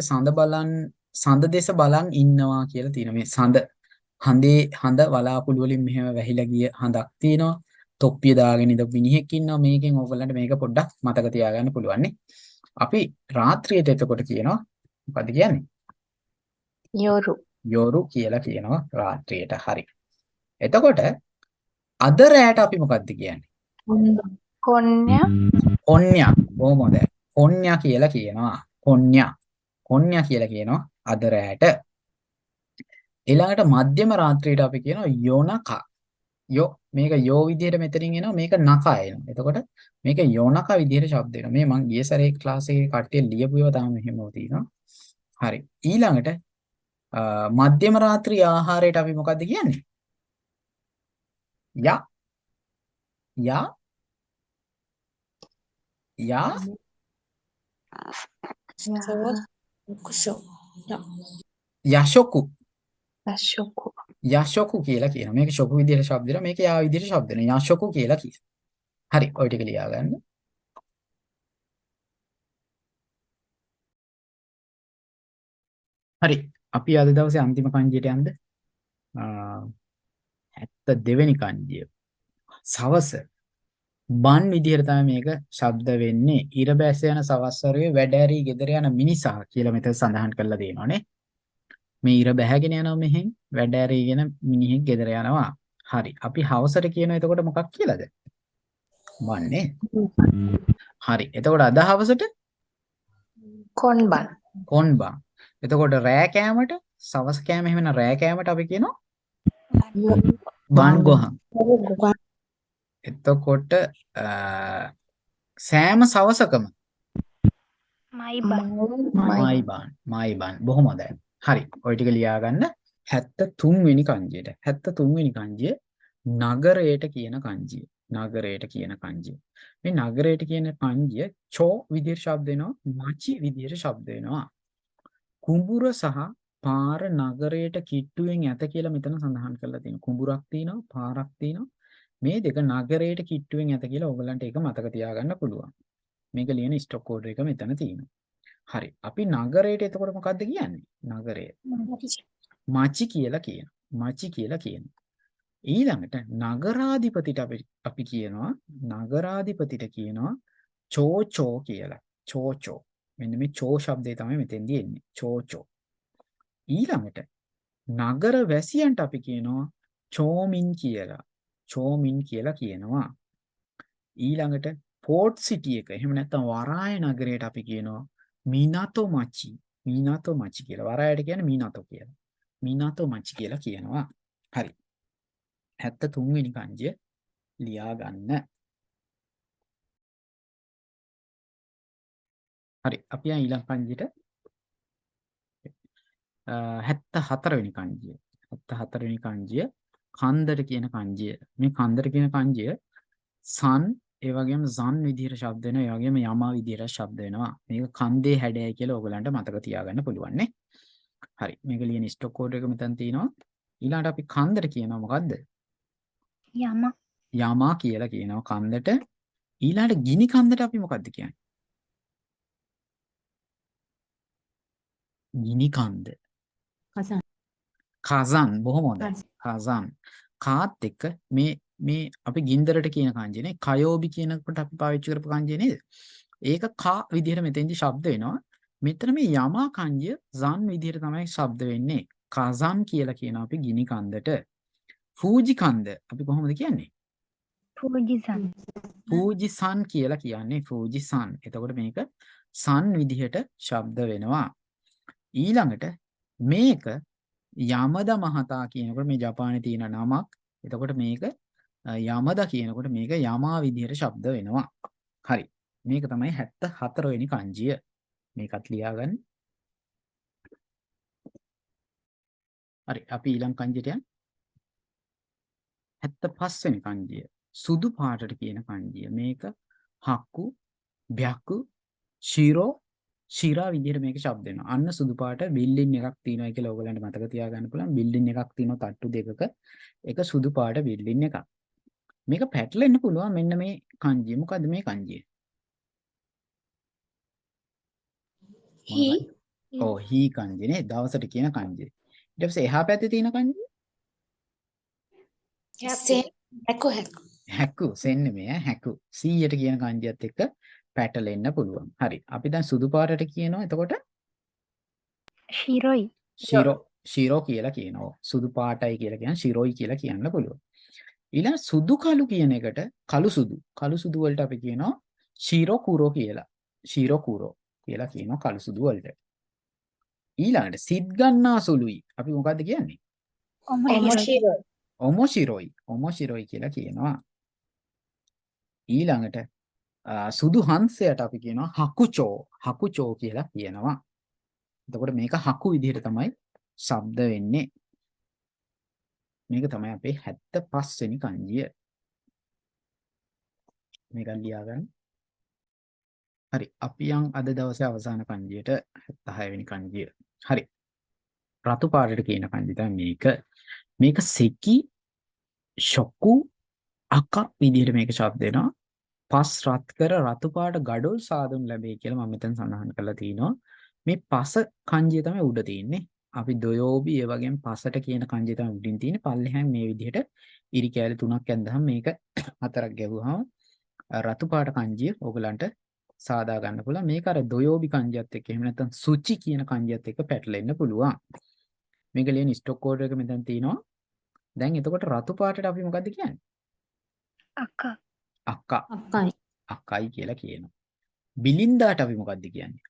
සඳ දෙස බලන් ඉන්නවා කියලා තියෙනවා. මේ හඳ වලාකුළු වලින් මෙහෙම වැහිලා ගිය හඳක් තියෙනවා. තොප්පිය දාගෙන ඉඳ මිනිහෙක් ඉන්නවා. මේකෙන් ඕගොල්ලන්ට මේක පොඩ්ඩක් මතක තියාගන්න පුළුවන් නේ. අපි රාත්‍රියට එතකොට කියනවා මොකද කියන්නේ? යොරු කියලා කියනවා රාත්‍රියට. හරි. එතකොට අද රැයට අපි මොකද්ද කියන්නේ? කොන්්‍යා. කොහොමද? කොන්්‍යා කියලා කියනවා. කොන්්‍යා කියලා කියනවා අද රැයට. ඊළඟට මධ්‍යම රාත්‍රියට අපි කියනවා යොනකා. මේක යෝ විදිහට මෙතනින් එනවා. මේක නකා එනවා. එතකොට මේක යොනකා විදිහට ශබ්ද වෙනවා. මේ මං ගිය සැරේ ක්ලාස් එකේ කට්ටිය ලියපු ඒවා තාම මෙහෙම තියෙනවා. හරි. ඊළඟට මධ්‍යම රාත්‍රී ආහාරයට අපි මොකද්ද කියන්නේ? යශොකු කියලා කියනවා. මේක ශොකු විදිහට ශබ්ද වෙනවා. මේක යා විදිහට ශබ්ද වෙනවා. යශොකු කියලා කියනවා. හරි. ඔය ටික ලියා ගන්න. හරි. අපි අද දවසේ අන්තිම kanjiයට යන්ද? 72 වෙනි kanjiය. සවස. බන් විදිහට තමයි මේක ශබ්ද වෙන්නේ. ඉර බැස යන සවස්වරයේ වැඩ ඇරී ගෙදර යන මිනිසා කියලා මෙතන සඳහන් කරලා තියෙනවානේ. මේ ඉර බැහැගෙන යනවා මෙහෙන් වැඩ ඇරීගෙන මිනිහෙක් ගෙදර යනවා. හරි. අපි හවසට කියනවා එතකොට මොකක් කියලාද? බන්නේ. හරි. එතකොට අද හවසට කොන්බන්. කොන්බන්. එතකොට රෑ කෑමට සවස් කෑම එහෙම නැත්නම් රෑ කෑමට අපි කියනවා බන් ගොහන්. එතකොට සෑම සවසකම මයිබන් බොහොම හොඳයි. හරි. ඔය ටික ලියා ගන්න. 73 වෙනි කංජියට. 73 වෙනි කංජිය නගරයට කියන කංජිය. නගරයට කියන කංජිය. මේ නගරයට කියන කංජිය චෝ විදිහට ශබ්ද වෙනවා, මචි විදිහට ශබ්ද වෙනවා. කුඹුර සහ පාර නගරයට කිට්ටුවෙන් ඇත කියලා මෙතන සඳහන් කරලා තියෙනවා. කුඹුරක් තියෙනවා, පාරක් තියෙනවා. මේ දෙක නගරයට කිට්ටුවෙන් ඇත කියලා ඔයගලන්ට ඒක මතක තියාගන්න පුළුවන්. මේක ලියන ස්ටොක් කෝඩ් එක මෙතන තියෙනවා. හරි. අපි නගරයට එතකොට මොකද්ද කියන්නේ? නගරය. මචි කියලා කියනවා. මචි කියලා කියනවා. ඊළඟට නගරාධිපතිට අපි කියනවා නගරාධිපතිට කියනවා චෝචෝ කියලා. චෝචෝ. මෙන්න මේ චෝ શબ્දය තමයි මෙතෙන්දී එන්නේ. චෝචෝ. ඊළඟට නගර වැසියන්ට අපි කියනවා චෝමින් කියලා. චෝමින් කියලා කියනවා. ඊළඟට පෝර්ට් සිටි එක එහෙම නැත්නම් වරාය නගරයට අපි කියනවා මිනාතෝ මචි. මිනාතෝ මචි කියලා. වරායට කියන්නේ මිනාතෝ කියලා. මිනාතෝ මචි කියලා කියනවා. හරි. 73 වෙනි කංජය ලියා ගන්න. හරි. අපි ඊළඟ කංජයට 74 වෙනි කංජය. 74 වෙනි කංජය කන්දර කියන කංජය. මේ කන්දර කියන කංජය සන් ඒ වගේම zan විදිහට ශබ්ද වෙනවා. ඒ වගේම යමා විදිහට ශබ්ද වෙනවා. මේක කන්දේ හැඩයයි කියලා ඔයගලන්ට මතක තියාගන්න පුළුවන් නේ. හරි. මේක ලියන ස්ටොක් කෝඩ් එක මෙතන තියෙනවා. ඊළඟට අපි කන්දර කියනවා මොකද්ද? යමා කියලා කියනවා කන්දට. ඊළඟට ගිනි කන්දට අපි මොකද්ද කියන්නේ? ගිනි කන්ද. කසන්. බොහොම හොඳයි. කසන්. කාත් එක්ක මේ අපි ගින්දරට කියන කංජනේ කයෝබි කියනකොට අපි පාවිච්චි කරපු කංජය නේද? ඒක කා විදිහට මෙතෙන්දි ශබ්ද වෙනවා. මෙතන මේ යමා කංජය zan විදිහට තමයි ශබ්ද වෙන්නේ. කසන් කියලා කියනවා අපි ගිනි කන්දට. ෆූජි කන්ද අපි කොහොමද කියන්නේ? ෆූජිසන් කියලා කියන්නේ. ෆූජිසන්. එතකොට මේක සන් විදිහට ශබ්ද වෙනවා. ඊළඟට මේක යමද මහතා කියනකොට මේ ජපානයේ තියෙන නමක්. එතකොට මේක යමද කියනකොට මේක යමා විදිහට ශබ්ද වෙනවා. හරි. මේක තමයි 74 වෙනි කංජිය. මේකත් ලියාගන්න. හරි. අපි ඊළඟ කංජියට යන්න. 75 වෙනි කංජිය. සුදු පාටට කියන කංජිය. මේක හක්කු, බ්‍යක්කු, ශිරෝ, ශිරා විදිහට මේක ශබ්ද වෙනවා. අන්න සුදු පාට බිල්ඩින් එකක් තියෙනවා කියලා ඔයගලන්ට මතක තියාගන්න පුළුවන්. බිල්ඩින් එකක් තියෙනවා තට්ටු දෙකක. ඒක සුදු පාට බිල්ඩින් එකක්. මේක පැටලෙන්න පුළුවන් මෙන්න මේ කංජිය. මොකද්ද මේ කංජිය? හී කංජිය නේ. දවසට කියන කංජිය. ඊට පස්සේ එහා පැත්තේ තියෙන කංජිය හැකු. සෙන් නෙමෙයි හැකු. 100ට කියන කංජියත් එක්ක පැටලෙන්න පුළුවන්. හරි. අපි දැන් සුදු පාටට කියනවා එතකොට ශිරෝ කියලා කියනවා. සුදු පාටයි කියලා කියන ශිරෝයි කියලා කියන්න පුළුවන්. ඊළඟ සුදු කළු කියන එකට කළු සුදු වලට අපි කියනවා ශිරෝ කුරෝ කියලා. ශිරෝ කුරෝ කියලා කියනවා කළු සුදු වලට. ඊළඟට සිත් ගන්නා සුළුයි. අපි මොකද්ද කියන්නේ? ඔමොශිරෝයි කියලා කියනවා. ඊළඟට සුදු හංසයට අපි කියනවා හකුචෝ කියලා කියනවා. එතකොට මේක හකු විදිහට තමයි ශබ්ද වෙන්නේ. මේක තමයි අපේ 75 වෙනි කංජිය. මේක ලියාගන්න. හරි. අපි යන් අද දවසේ අවසාන කංජියට 76 වෙනි කංජිය. හරි. රතු පාටට කියන කංජිය තමයි මේක. මේක සෙකි ශොකු අක විදිහට මේක ශබ්ද වෙනවා. පස් රත් කර රතු පාට ගඩොල් සාදුන් ලැබේ කියලා මම මෙතන සඳහන් කරලා තිනවා. මේ පස කංජිය තමයි උඩ තියෙන්නේ. අපි දොයෝබි ඒ වගේම පසට කියන කංජිය තමයි උඩින් තියෙන්නේ. පල්ලෙහාන් මේ විදිහට ඉරි කෑලි තුනක් ඇඳහම මේක හතරක් ගැහුවාම රතු පාට කංජිය ඕගලන්ට සාදා ගන්න පුළුවන්. මේක අර දොයෝබි කංජියත් එක්ක එහෙම නැත්නම් සුචි කියන කංජියත් එක්ක පැටලෙන්න පුළුවන්. මේක ලියන ස්ටොක් කෝඩ් එක මෙතන තියෙනවා. දැන් එතකොට රතු පාටට අපි මොකද්ද කියන්නේ? අක්කා. අක්කා. අක්කයි. අක්කයි කියලා කියනවා. බිලින්දාට අපි මොකද්ද කියන්නේ?